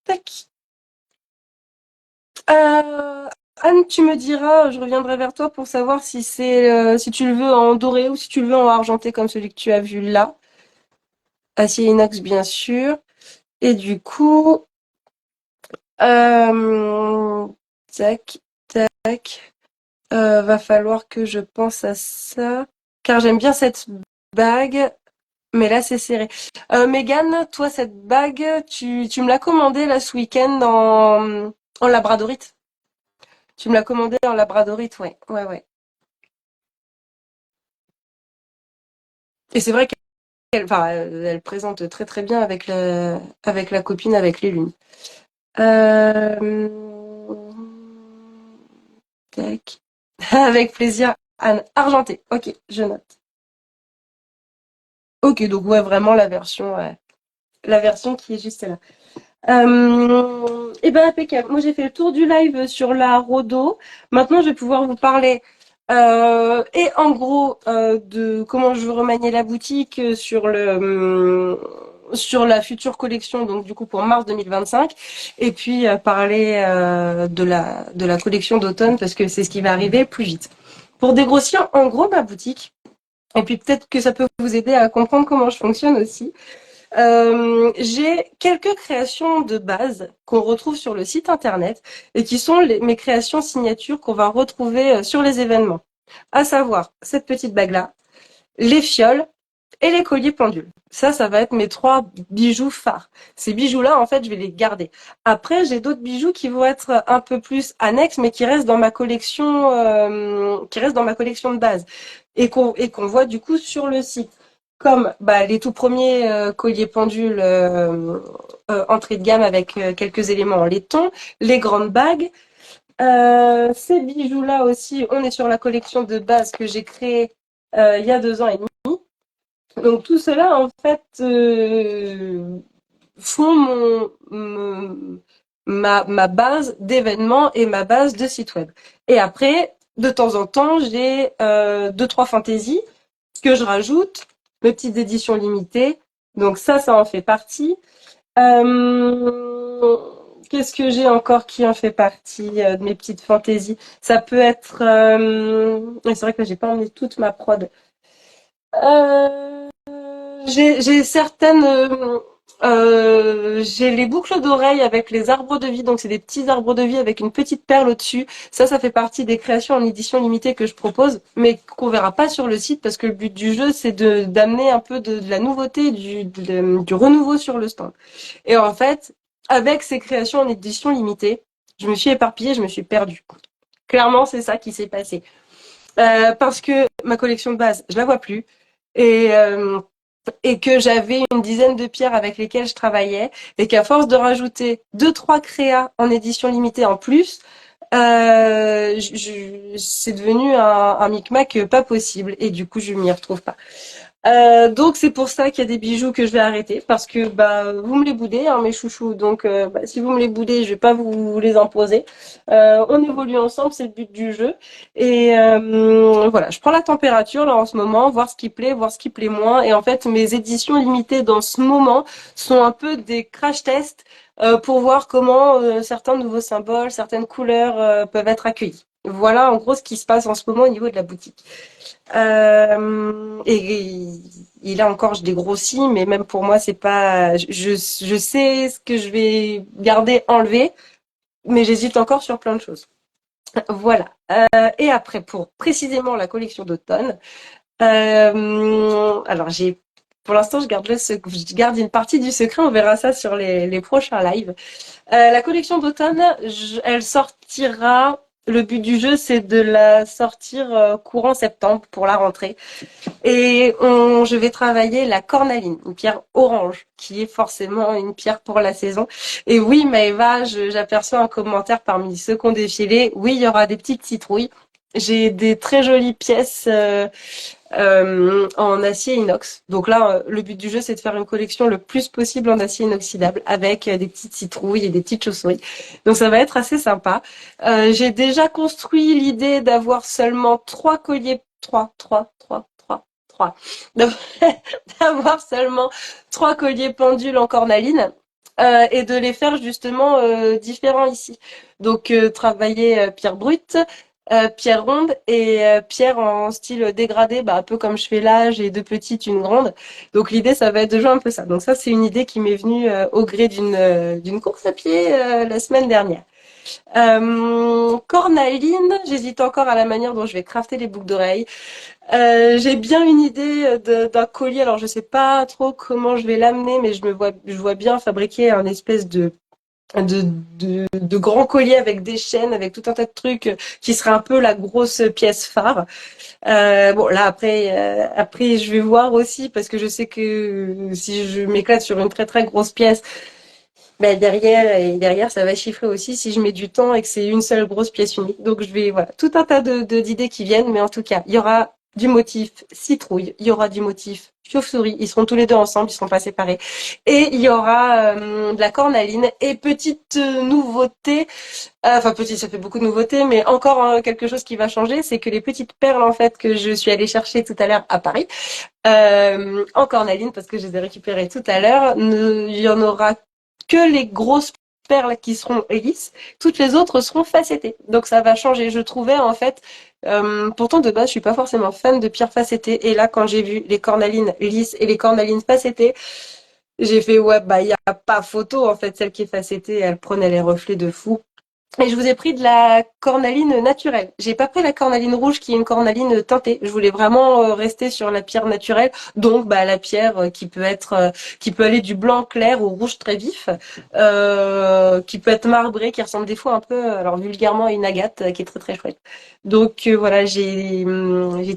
S1: Tac. Euh, Anne, tu me diras, je reviendrai vers toi pour savoir si tu le veux en doré ou si tu le veux en argenté comme celui que tu as vu là. Acier inox bien sûr. Et du coup, euh, tac, tac. Va falloir que je pense à ça. Car j'aime bien cette bague, mais là c'est serré. Mégane, toi cette bague, tu me l'as commandée là ce week-end en labradorite. Tu me l'as commandée en labradorite, ouais. Ouais, ouais. Et c'est vrai elle présente très très bien avec la copine, avec les lunes. Euh, Tac. Avec plaisir, Anne. Argentée. Ok, je note. Ok, donc ouais, vraiment la version qui est juste là. Et ben impeccable. Moi j'ai fait le tour du live sur la Rodo. Maintenant je vais pouvoir vous parler et en gros de comment je veux remanier la boutique sur la future collection, donc du coup pour mars 2025, et puis parler de la collection d'automne parce que c'est ce qui va arriver plus vite. Pour dégrossir en gros ma boutique, et puis peut-être que ça peut vous aider à comprendre comment je fonctionne aussi. J'ai quelques créations de base qu'on retrouve sur le site internet et qui sont mes créations signatures qu'on va retrouver sur les événements. À savoir cette petite bague-là, les fioles et les colliers pendules. Ça va être mes trois bijoux phares. Ces bijoux-là, en fait, je vais les garder. Après, j'ai d'autres bijoux qui vont être un peu plus annexes, mais qui restent dans ma collection, de base et qu'on voit du coup sur le site. Comme bah, les tout premiers colliers pendules entrée de gamme avec quelques éléments en laiton, les grandes bagues. Ces bijoux-là aussi, on est sur la collection de base que j'ai créée il y a 2 ans et demi. Donc tout cela, en fait, font ma base d'événements et ma base de site web. Et après, de temps en temps, j'ai 2-3 fantaisies que je rajoute, mes petites éditions limitées. Donc ça en fait partie. Euh, Qu'est-ce que j'ai encore qui en fait partie de mes petites fantaisies? Ça peut être... c'est vrai que là, j'ai pas emmené toute ma prod. Euh, j'ai certaines. J'ai les boucles d'oreilles avec les arbres de vie, donc c'est des petits arbres de vie avec une petite perle au-dessus. Ça fait partie des créations en édition limitée que je propose, mais qu'on verra pas sur le site parce que le but du jeu c'est d'amener un peu de la nouveauté, du renouveau sur le stand. Et en fait, avec ces créations en édition limitée, je me suis éparpillée, je me suis perdue. Clairement, c'est ça qui s'est passé. Parce que ma collection de base, je la vois plus. Et et que j'avais une dizaine de pierres avec lesquelles je travaillais et qu'à force de rajouter deux trois créas en édition limitée en plus, c'est devenu un micmac pas possible et du coup je m'y retrouve pas. Donc c'est pour ça qu'il y a des bijoux que je vais arrêter parce que bah vous me les boudez hein, mes chouchous, donc bah, si vous me les boudez je vais pas vous les imposer. On évolue ensemble, c'est le but du jeu et voilà, je prends la température là en ce moment, voir ce qui plaît, voir ce qui plaît moins, et en fait mes éditions limitées dans ce moment sont un peu des crash tests pour voir comment certains nouveaux symboles, certaines couleurs peuvent être accueillis. Voilà en gros ce qui se passe en ce moment au niveau de la boutique. Et là encore, je dégrossis, mais même pour moi, c'est pas. Je sais ce que je vais garder, enlever, mais j'hésite encore sur plein de choses. Voilà. Et après, pour précisément la collection d'automne, alors pour l'instant, je garde une partie du secret. On verra ça sur les prochains lives. La collection d'automne, elle sortira. Le but du jeu, c'est de la sortir courant septembre pour la rentrée. Et je vais travailler la cornaline, une pierre orange, qui est forcément une pierre pour la saison. Et oui, Maëva, j'aperçois un commentaire parmi ceux qui ont défilé. Oui, il y aura des petites citrouilles. J'ai des très jolies pièces en acier inox. Donc là, le but du jeu, c'est de faire une collection le plus possible en acier inoxydable avec des petites citrouilles et des petites chauves-souris. Donc ça va être assez sympa. J'ai déjà construit l'idée d'avoir seulement trois colliers, trois, d'avoir seulement trois colliers pendules en cornaline. Et de les faire justement différents ici. Donc travailler pierre brute, pierre ronde et pierre en style dégradé, bah, un peu comme je fais là, j'ai deux petites, une grande. Donc l'idée, ça va être de jouer un peu ça. Donc ça, c'est une idée qui m'est venue au gré d'une course à pied la semaine dernière. Cornaline, j'hésite encore à la manière dont je vais crafter les boucles d'oreilles. J'ai bien une idée d'un collier, alors je sais pas trop comment je vais l'amener, mais je vois bien fabriquer un espèce de, de grand collier avec des chaînes, avec tout un tas de trucs qui serait un peu la grosse pièce phare. Bon, là après je vais voir aussi parce que je sais que si je m'éclate sur une très très grosse pièce, ben derrière ça va chiffrer aussi si je mets du temps et que c'est une seule grosse pièce unique. Donc je vais voilà tout un tas d'idées qui viennent, mais en tout cas il y aura du motif citrouille, il y aura du motif chauve-souris, ils seront tous les deux ensemble, ils seront pas séparés, et il y aura de la cornaline et petite nouveauté. Enfin, petite, ça fait beaucoup de nouveautés, mais encore quelque chose qui va changer, c'est que les petites perles en fait que je suis allée chercher tout à l'heure à Paris, en cornaline parce que je les ai récupérées tout à l'heure, il y en aura que les grosses perles qui seront lisses, toutes les autres seront facettées. Donc ça va changer. Je trouvais en fait, pourtant de base je suis pas forcément fan de pierres facettées, et là quand j'ai vu les cornalines lisses et les cornalines facettées, j'ai fait ouais bah il y a pas photo en fait, celle qui est facettée, elle prenait les reflets de fou. Et je vous ai pris de la cornaline naturelle. J'ai pas pris la cornaline rouge qui est une cornaline teintée. Je voulais vraiment rester sur la pierre naturelle. Donc, bah, la pierre qui peut aller du blanc clair au rouge très vif, qui peut être marbrée, qui ressemble des fois un peu, alors vulgairement à une agate, qui est très très chouette. Donc voilà, j'ai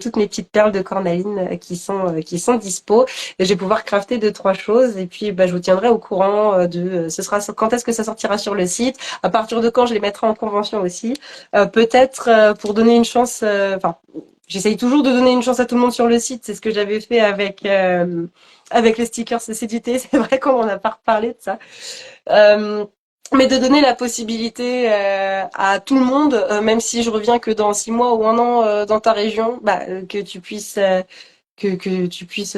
S1: toutes mes petites perles de cornaline qui sont dispo. Et je vais pouvoir crafter deux trois choses. Et puis, bah, je vous tiendrai au courant ce sera quand est-ce que ça sortira sur le site, à partir de quand je les mettrai en convention aussi. Peut-être pour donner une chance, enfin, j'essaye toujours de donner une chance à tout le monde sur le site, c'est ce que j'avais fait avec les stickers CCDT, c'est vrai qu'on en a pas reparlé de ça. Euh, mais de donner la possibilité à tout le monde, même si je reviens que dans 6 mois ou un an dans ta région, bah, que tu puisses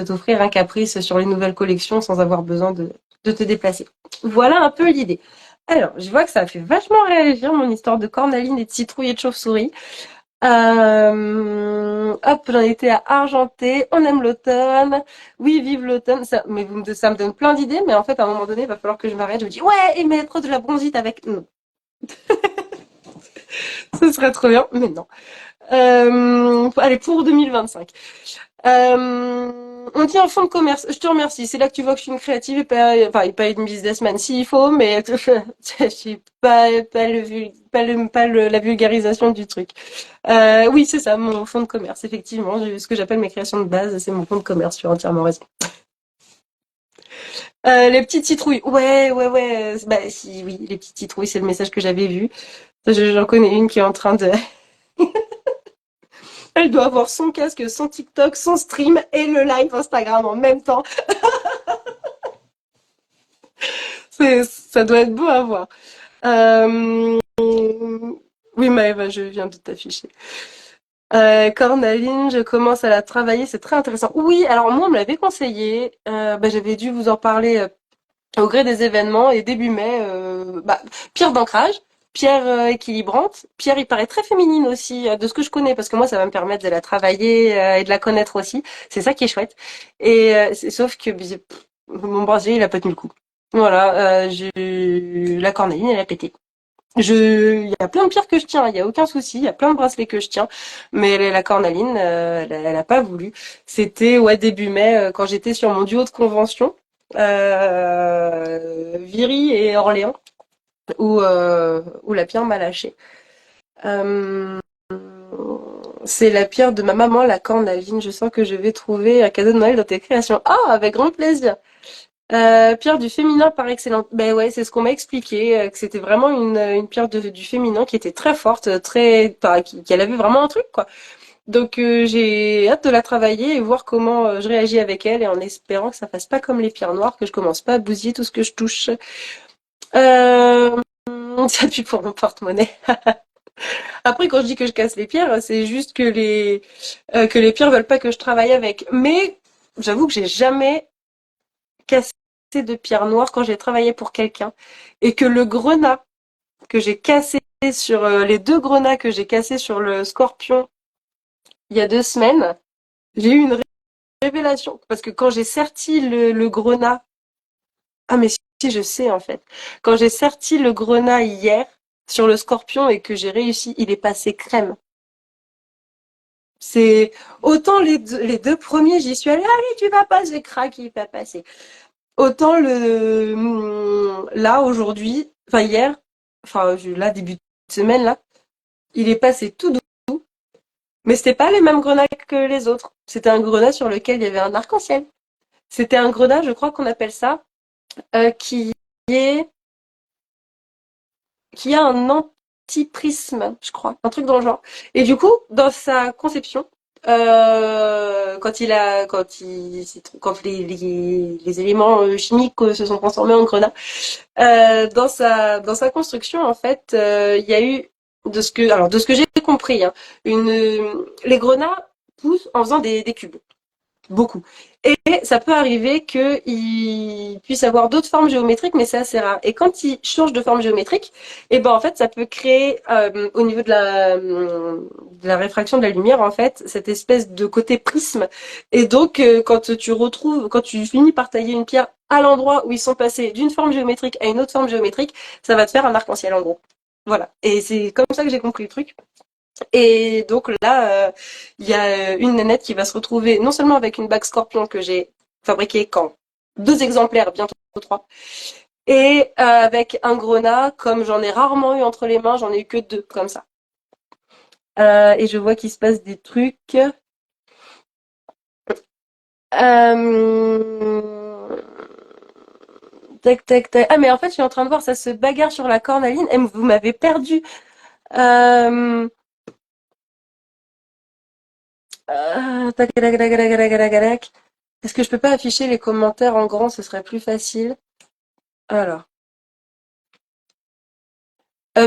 S1: t'offrir un caprice sur les nouvelles collections sans avoir besoin de te déplacer. Voilà un peu l'idée. Alors, je vois que ça a fait vachement réagir mon histoire de cornaline et de citrouille et de chauve-souris. Hop, j'en étais à Argenté. On aime l'automne. Oui, vive l'automne. Ça me donne plein d'idées, mais en fait, à un moment donné, il va falloir que je m'arrête. Je me dis, ouais, et mettre de la bronzite avec. Non, ce serait trop bien, mais non. Allez, pour 2025. On dit en fond de commerce. Je te remercie. C'est là que tu vois que je suis une créative et pas une businessman s'il faut, mais je suis pas la vulgarisation du truc. Oui, c'est ça, mon fond de commerce, effectivement. Ce que j'appelle mes créations de base, c'est mon fond de commerce. Tu as entièrement raison. Les petites citrouilles. Ouais, ouais, ouais. Bah, si, oui, les petites citrouilles, c'est le message que j'avais vu. J'en connais une qui est en train de. Elle doit avoir son casque, son TikTok, son stream et le live Instagram en même temps. Ça doit être beau à voir. Euh, Oui, Maëva, je viens de t'afficher. Cornaline, je commence à la travailler, c'est très intéressant. Oui, alors moi, on me l'avait conseillé. Bah, j'avais dû vous en parler au gré des événements et début mai, pierre d'ancrage, pierre équilibrante, pierre il paraît très féminine aussi de ce que je connais parce que moi ça va me permettre de la travailler et de la connaître aussi. C'est ça qui est chouette. Et sauf que mon brasier il a pas tenu le coup. Voilà, la cornaline elle a pété. Il y a plein de pierres que je tiens, il y a aucun souci, il y a plein de bracelets que je tiens, mais la cornaline, elle a pas voulu. C'était ouais début mai quand j'étais sur mon duo de convention, Viry et Orléans, où la pierre m'a lâché. Euh, c'est la pierre de ma maman, la cornaline. Je sens que je vais trouver un cadeau de Noël dans tes créations. Ah, avec grand plaisir. Pierre du féminin par excellence. Ben ouais, c'est ce qu'on m'a expliqué, que c'était vraiment une pierre du féminin qui était très forte, qu'elle avait vraiment un truc, quoi. Donc j'ai hâte de la travailler et voir comment je réagis avec elle et en espérant que ça fasse pas comme les pierres noires, que je commence pas à bousiller tout ce que je touche. Euh, Ça pue pour mon porte-monnaie. Après, quand je dis que je casse les pierres, c'est juste que les pierres veulent pas que je travaille avec. Mais j'avoue que j'ai jamais cassé de pierre noire quand j'ai travaillé pour quelqu'un et que le grenat que j'ai cassé sur les deux grenats que j'ai cassés sur le scorpion il y a 2 semaines, j'ai eu une révélation parce que quand j'ai serti le grenat, ah mais si je sais en fait, quand j'ai serti le grenat hier sur le scorpion et que j'ai réussi, il est passé crème. C'est autant les deux premiers, j'y suis allée, allez, tu vas passer, crac, il va passer. Autant là, aujourd'hui, enfin hier, là, début de semaine, là, il est passé tout doux, mais c'était pas les mêmes grenats que les autres. C'était un grenat sur lequel il y avait un arc-en-ciel. C'était un grenat, je crois qu'on appelle ça, qui est, qui a un antiprisme, je crois, un truc dans le genre. Et du coup, dans sa conception, quand les éléments chimiques se sont transformés en grenat, dans sa construction, en fait, il y a eu de ce que j'ai compris, hein, les grenats poussent en faisant des cubes, beaucoup. Et ça peut arriver qu'ils puissent avoir d'autres formes géométriques, mais c'est assez rare. Et quand ils changent de forme géométrique, et ben en fait, ça peut créer au niveau de la réfraction de la lumière, en fait, cette espèce de côté prisme. Et donc, quand tu finis par tailler une pierre à l'endroit où ils sont passés d'une forme géométrique à une autre forme géométrique, ça va te faire un arc-en-ciel en gros. Voilà. Et c'est comme ça que j'ai compris le truc. Et donc là, il y a une nénette qui va se retrouver non seulement avec une bague scorpion que j'ai fabriquée quand 2 exemplaires, bientôt 3, et avec un grenat, comme j'en ai rarement eu entre les mains, j'en ai eu que 2 comme ça. Et je vois qu'il se passe des trucs. Euh... Tac, tac, tac. Ah, mais en fait, je suis en train de voir, ça se bagarre sur la cornaline. Eh, vous m'avez perdu. Euh... Tac, tac, tac, tac, tac, tac, tac. Est-ce que je peux pas afficher les commentaires en grand, ce serait plus facile? Alors,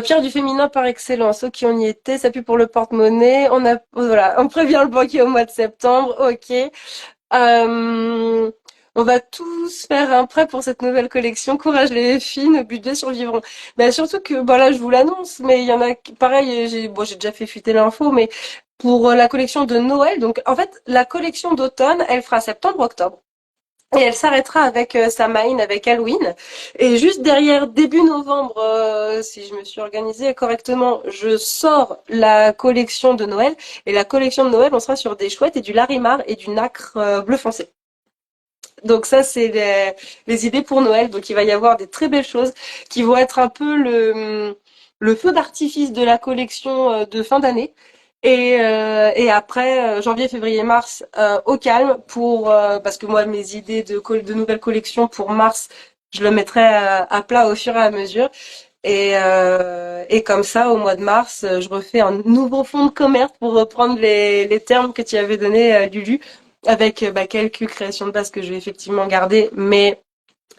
S1: pierre du féminin par excellence. Ok, on y était. Ça pue pour le porte-monnaie. Voilà, on prévient le banquier au mois de septembre. Ok. Euh, on va tous faire un prêt pour cette nouvelle collection. Courage les filles, nos budgets survivront. Mais surtout que, bah là, je vous l'annonce, mais il y en a, pareil, j'ai déjà fait fuiter l'info, mais pour la collection de Noël, donc en fait, la collection d'automne, elle fera septembre-octobre. Et elle s'arrêtera avec Samhain, avec Halloween. Et juste derrière, début novembre, si je me suis organisée correctement, je sors la collection de Noël. Et la collection de Noël, on sera sur des chouettes et du larimar et du nacre bleu foncé. Donc ça, c'est les idées pour Noël. Donc il va y avoir des très belles choses qui vont être un peu le feu d'artifice de la collection de fin d'année. Et après, janvier, février, mars, au calme parce que moi, mes idées de nouvelles collections pour mars, je le mettrai à plat au fur et à mesure. Et comme ça, au mois de mars, je refais un nouveau fonds de commerce pour reprendre les termes que tu avais donnés, Lulu, avec quelques créations de base que je vais effectivement garder. Mais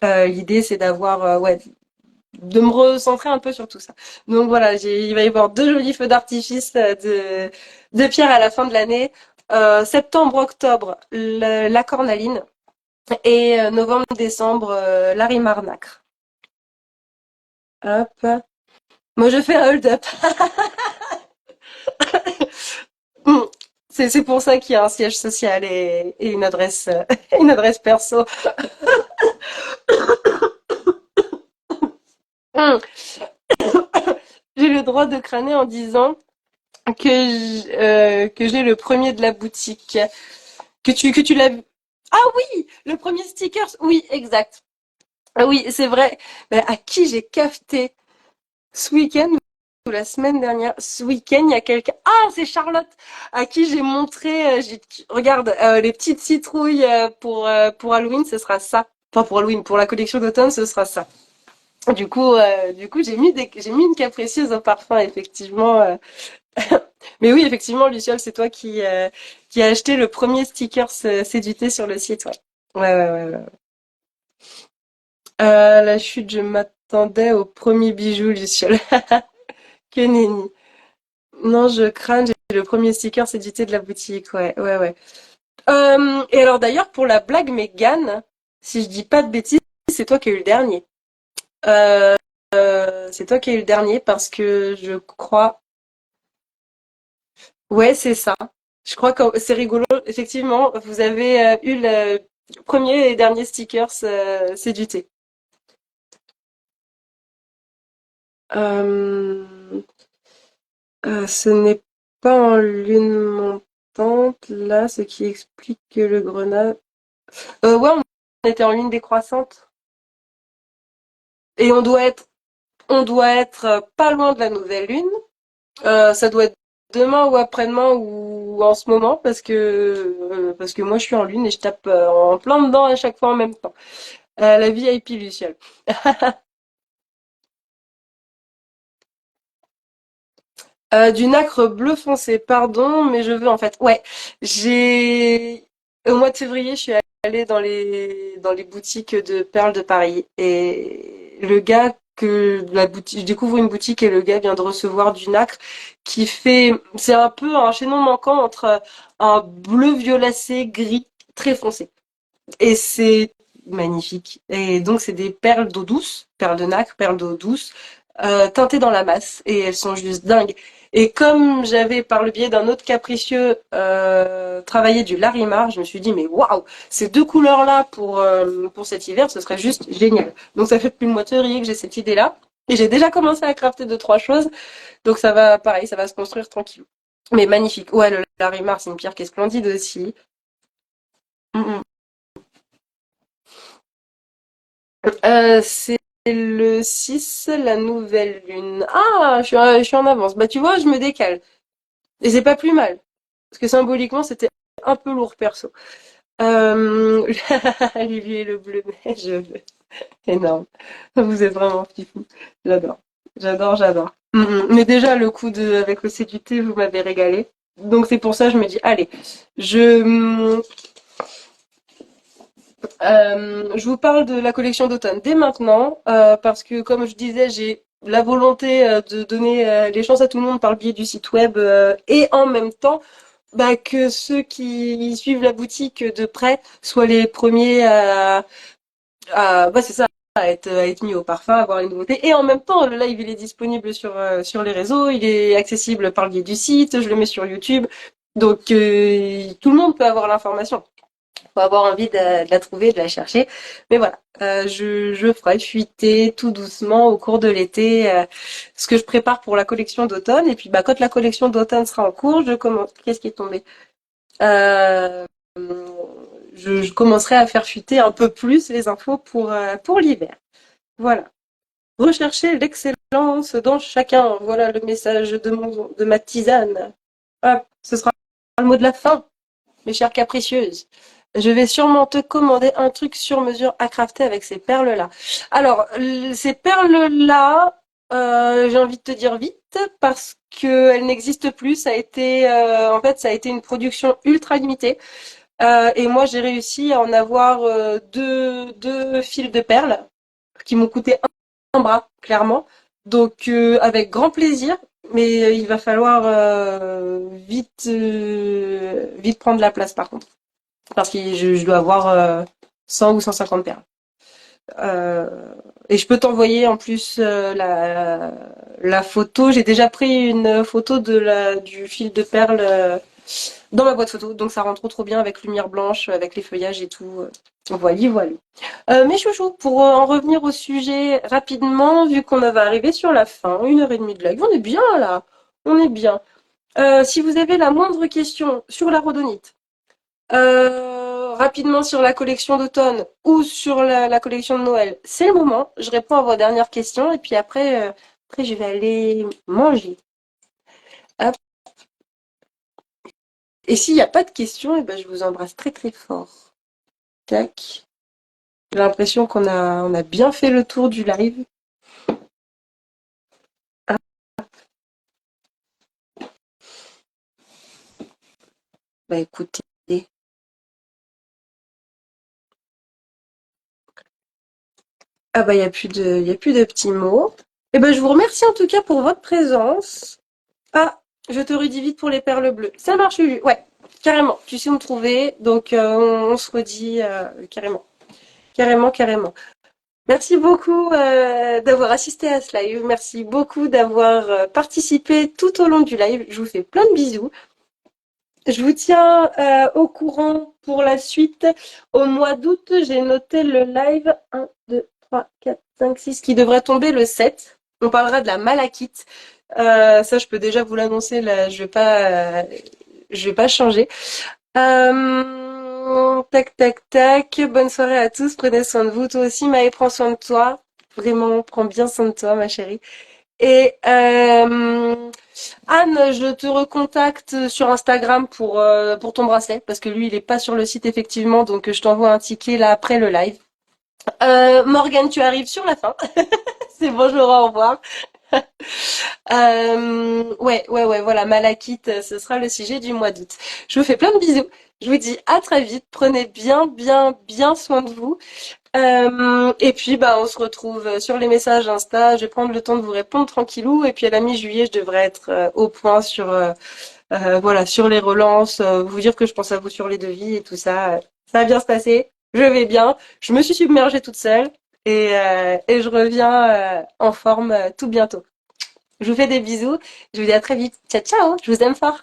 S1: l'idée, c'est d'avoir, ouais, de me recentrer un peu sur tout ça. Donc voilà, il va y avoir deux jolis feux d'artifice de pierre à la fin de l'année. Septembre, octobre, la cornaline. Et novembre, décembre, Larry Marnacre. Hop. Moi, je fais un hold-up. C'est pour ça qu'il y a un siège social et une adresse, une adresse perso. Hum, J'ai le droit de crâner en disant que j'ai le premier de la boutique. Que tu l'as vu. Ah oui, le premier sticker. Oui, exact. Ah oui, c'est vrai. Mais à qui j'ai cafeté ce week-end ou la semaine dernière? Ce week-end, il y a quelqu'un. Ah, c'est Charlotte à qui j'ai montré. Regarde, les petites citrouilles pour Halloween, ce sera ça. Enfin, pour Halloween, pour la collection d'automne, ce sera ça. Du coup, j'ai mis une capricieuse au parfum, effectivement. Mais oui, effectivement, Luciole, c'est toi qui a acheté le premier sticker séduité sur le site, ouais. Ouais, ouais, ouais, ouais. La chute, je m'attendais au premier bijou, Luciole. Que nenni. Non, je crâne, j'ai le premier sticker édité de la boutique, ouais, ouais, ouais. Et alors d'ailleurs, pour la blague Mégane, si je dis pas de bêtises, c'est toi qui as eu le dernier. Euh, c'est toi qui as eu le dernier parce que je crois. Ouais, c'est ça. Je crois que c'est rigolo. Effectivement, vous avez eu le premier et dernier stickers, c'est du thé. Euh, ce n'est pas en lune montante, là, ce qui explique que le grenat. Ouais, on était en lune décroissante. Et on doit être pas loin de la nouvelle lune. Ça doit être demain ou après-demain ou en ce moment parce que moi je suis en lune et je tape en plein dedans à chaque fois en même temps. La VIP Luciole. Du nacre bleu foncé, pardon, mais je veux en fait. Ouais, j'ai au mois de février, je suis allée dans les boutiques de perles de Paris et le gars que la boutique, je découvre une boutique et le gars vient de recevoir du nacre c'est un peu un chaînon manquant entre un bleu violacé gris très foncé et c'est magnifique. Et donc c'est des perles d'eau douce, perles de nacre, perles d'eau douce teintées dans la masse et elles sont juste dingues. Et comme j'avais, par le biais d'un autre capricieux, travaillé du Larimar, je me suis dit, mais waouh, ces deux couleurs-là pour cet hiver, ce serait juste génial. Donc ça fait depuis le mois de février que j'ai cette idée-là. Et j'ai déjà commencé à crafter deux, trois choses. Donc ça va, pareil, ça va se construire tranquille. Mais magnifique. Ouais, le Larimar, c'est une pierre qui est splendide aussi. Mm, mm. C'est le 6, la nouvelle lune. Ah, je suis en avance. Bah tu vois, je me décale. Et c'est pas plus mal. Parce que symboliquement, c'était un peu lourd perso. Euh... Lily et le bleu neige, énorme. Vous êtes vraiment fifou. J'adore. J'adore, j'adore. Mais déjà, le coup avec le C du thé, vous m'avez régalé. Donc c'est pour ça que je me dis, allez, je, je vous parle de la collection d'automne dès maintenant, parce que comme je disais, j'ai la volonté de donner les chances à tout le monde par le biais du site web et en même temps que ceux qui suivent la boutique de près soient les premiers c'est ça, à être mis au parfum, à avoir une nouveauté. Et en même temps, le live, il est disponible sur les réseaux, il est accessible par le biais du site, je le mets sur YouTube. Donc, tout le monde peut avoir l'information. Faut avoir envie de la trouver, de la chercher. Mais voilà, je ferai fuiter tout doucement au cours de l'été ce que je prépare pour la collection d'automne. Et puis, quand la collection d'automne sera en cours, je commence. Qu'est-ce qui est tombé? Euh, je commencerai à faire fuiter un peu plus les infos pour l'hiver. Voilà. Rechercher l'excellence dans chacun. Voilà le message de ma tisane. Ce sera le mot de la fin, mes chères capricieuses. Je vais sûrement te commander un truc sur mesure à crafter avec ces perles-là. Alors, ces perles-là, j'ai envie de te dire vite parce qu'elles n'existent plus. Ça a été, en fait, ça a été une production ultra limitée. Et moi, j'ai réussi à en avoir deux fils de perles qui m'ont coûté un bras, clairement. Donc, avec grand plaisir. Mais il va falloir vite prendre la place par contre. Parce que je dois avoir 100 ou 150 perles. Euh, et je peux t'envoyer en plus la photo. J'ai déjà pris une photo du fil de perles dans ma boîte photo. Donc ça rend trop bien avec lumière blanche, avec les feuillages et tout. Voilà, voilà. Mes chouchous, pour en revenir au sujet rapidement, vu qu'on va arriver sur la fin, 1h30 de live, on est bien là. On est bien. Si vous avez la moindre question sur la rhodonite, rapidement sur la collection d'automne ou sur la collection de Noël, c'est le moment. Je réponds à vos dernières questions et puis après je vais aller manger. Hop. Et s'il n'y a pas de questions, eh ben, je vous embrasse très fort. Tac. J'ai l'impression on a bien fait le tour du live. Ah, bah écoutez. Ah bah il y a plus de petits mots. Eh ben je vous remercie en tout cas pour votre présence. Ah, je te redis vite pour les perles bleues. Ça marche, Lulu. Ouais, carrément. Tu sais où me trouver. Donc, on se redit carrément. Carrément. Merci beaucoup d'avoir assisté à ce live. Merci beaucoup d'avoir participé tout au long du live. Je vous fais plein de bisous. Je vous tiens au courant pour la suite. Au mois d'août, j'ai noté le live 1, 2, 3, 4, 5, 6 qui devrait tomber le 7. On parlera de la malachite. Ça, je peux déjà vous l'annoncer. Là, je vais pas changer. Tac. Bonne soirée à tous. Prenez soin de vous. Toi aussi, Maë, prends soin de toi. Vraiment, prends bien soin de toi, ma chérie. Et Anne, je te recontacte sur Instagram pour ton bracelet, parce que lui, il est pas sur le site effectivement, donc je t'envoie un ticket là après le live. Morgane, tu arrives sur la fin. C'est bon, je au revoir. Ouais, voilà, Malakite, ce sera le sujet du mois d'août. Je vous fais plein de bisous. Je vous dis à très vite. Prenez bien soin de vous. Et puis, bah, on se retrouve sur les messages Insta. Je vais prendre le temps de vous répondre tranquillou. Et puis, à la mi-juillet, je devrais être au point sur, voilà, sur les relances, vous dire que je pense à vous sur les devis et tout ça. Ça va bien se passer. Je vais bien. Je me suis submergée toute seule et je reviens en forme tout bientôt. Je vous fais des bisous. Je vous dis à très vite. Ciao, ciao. Je vous aime fort.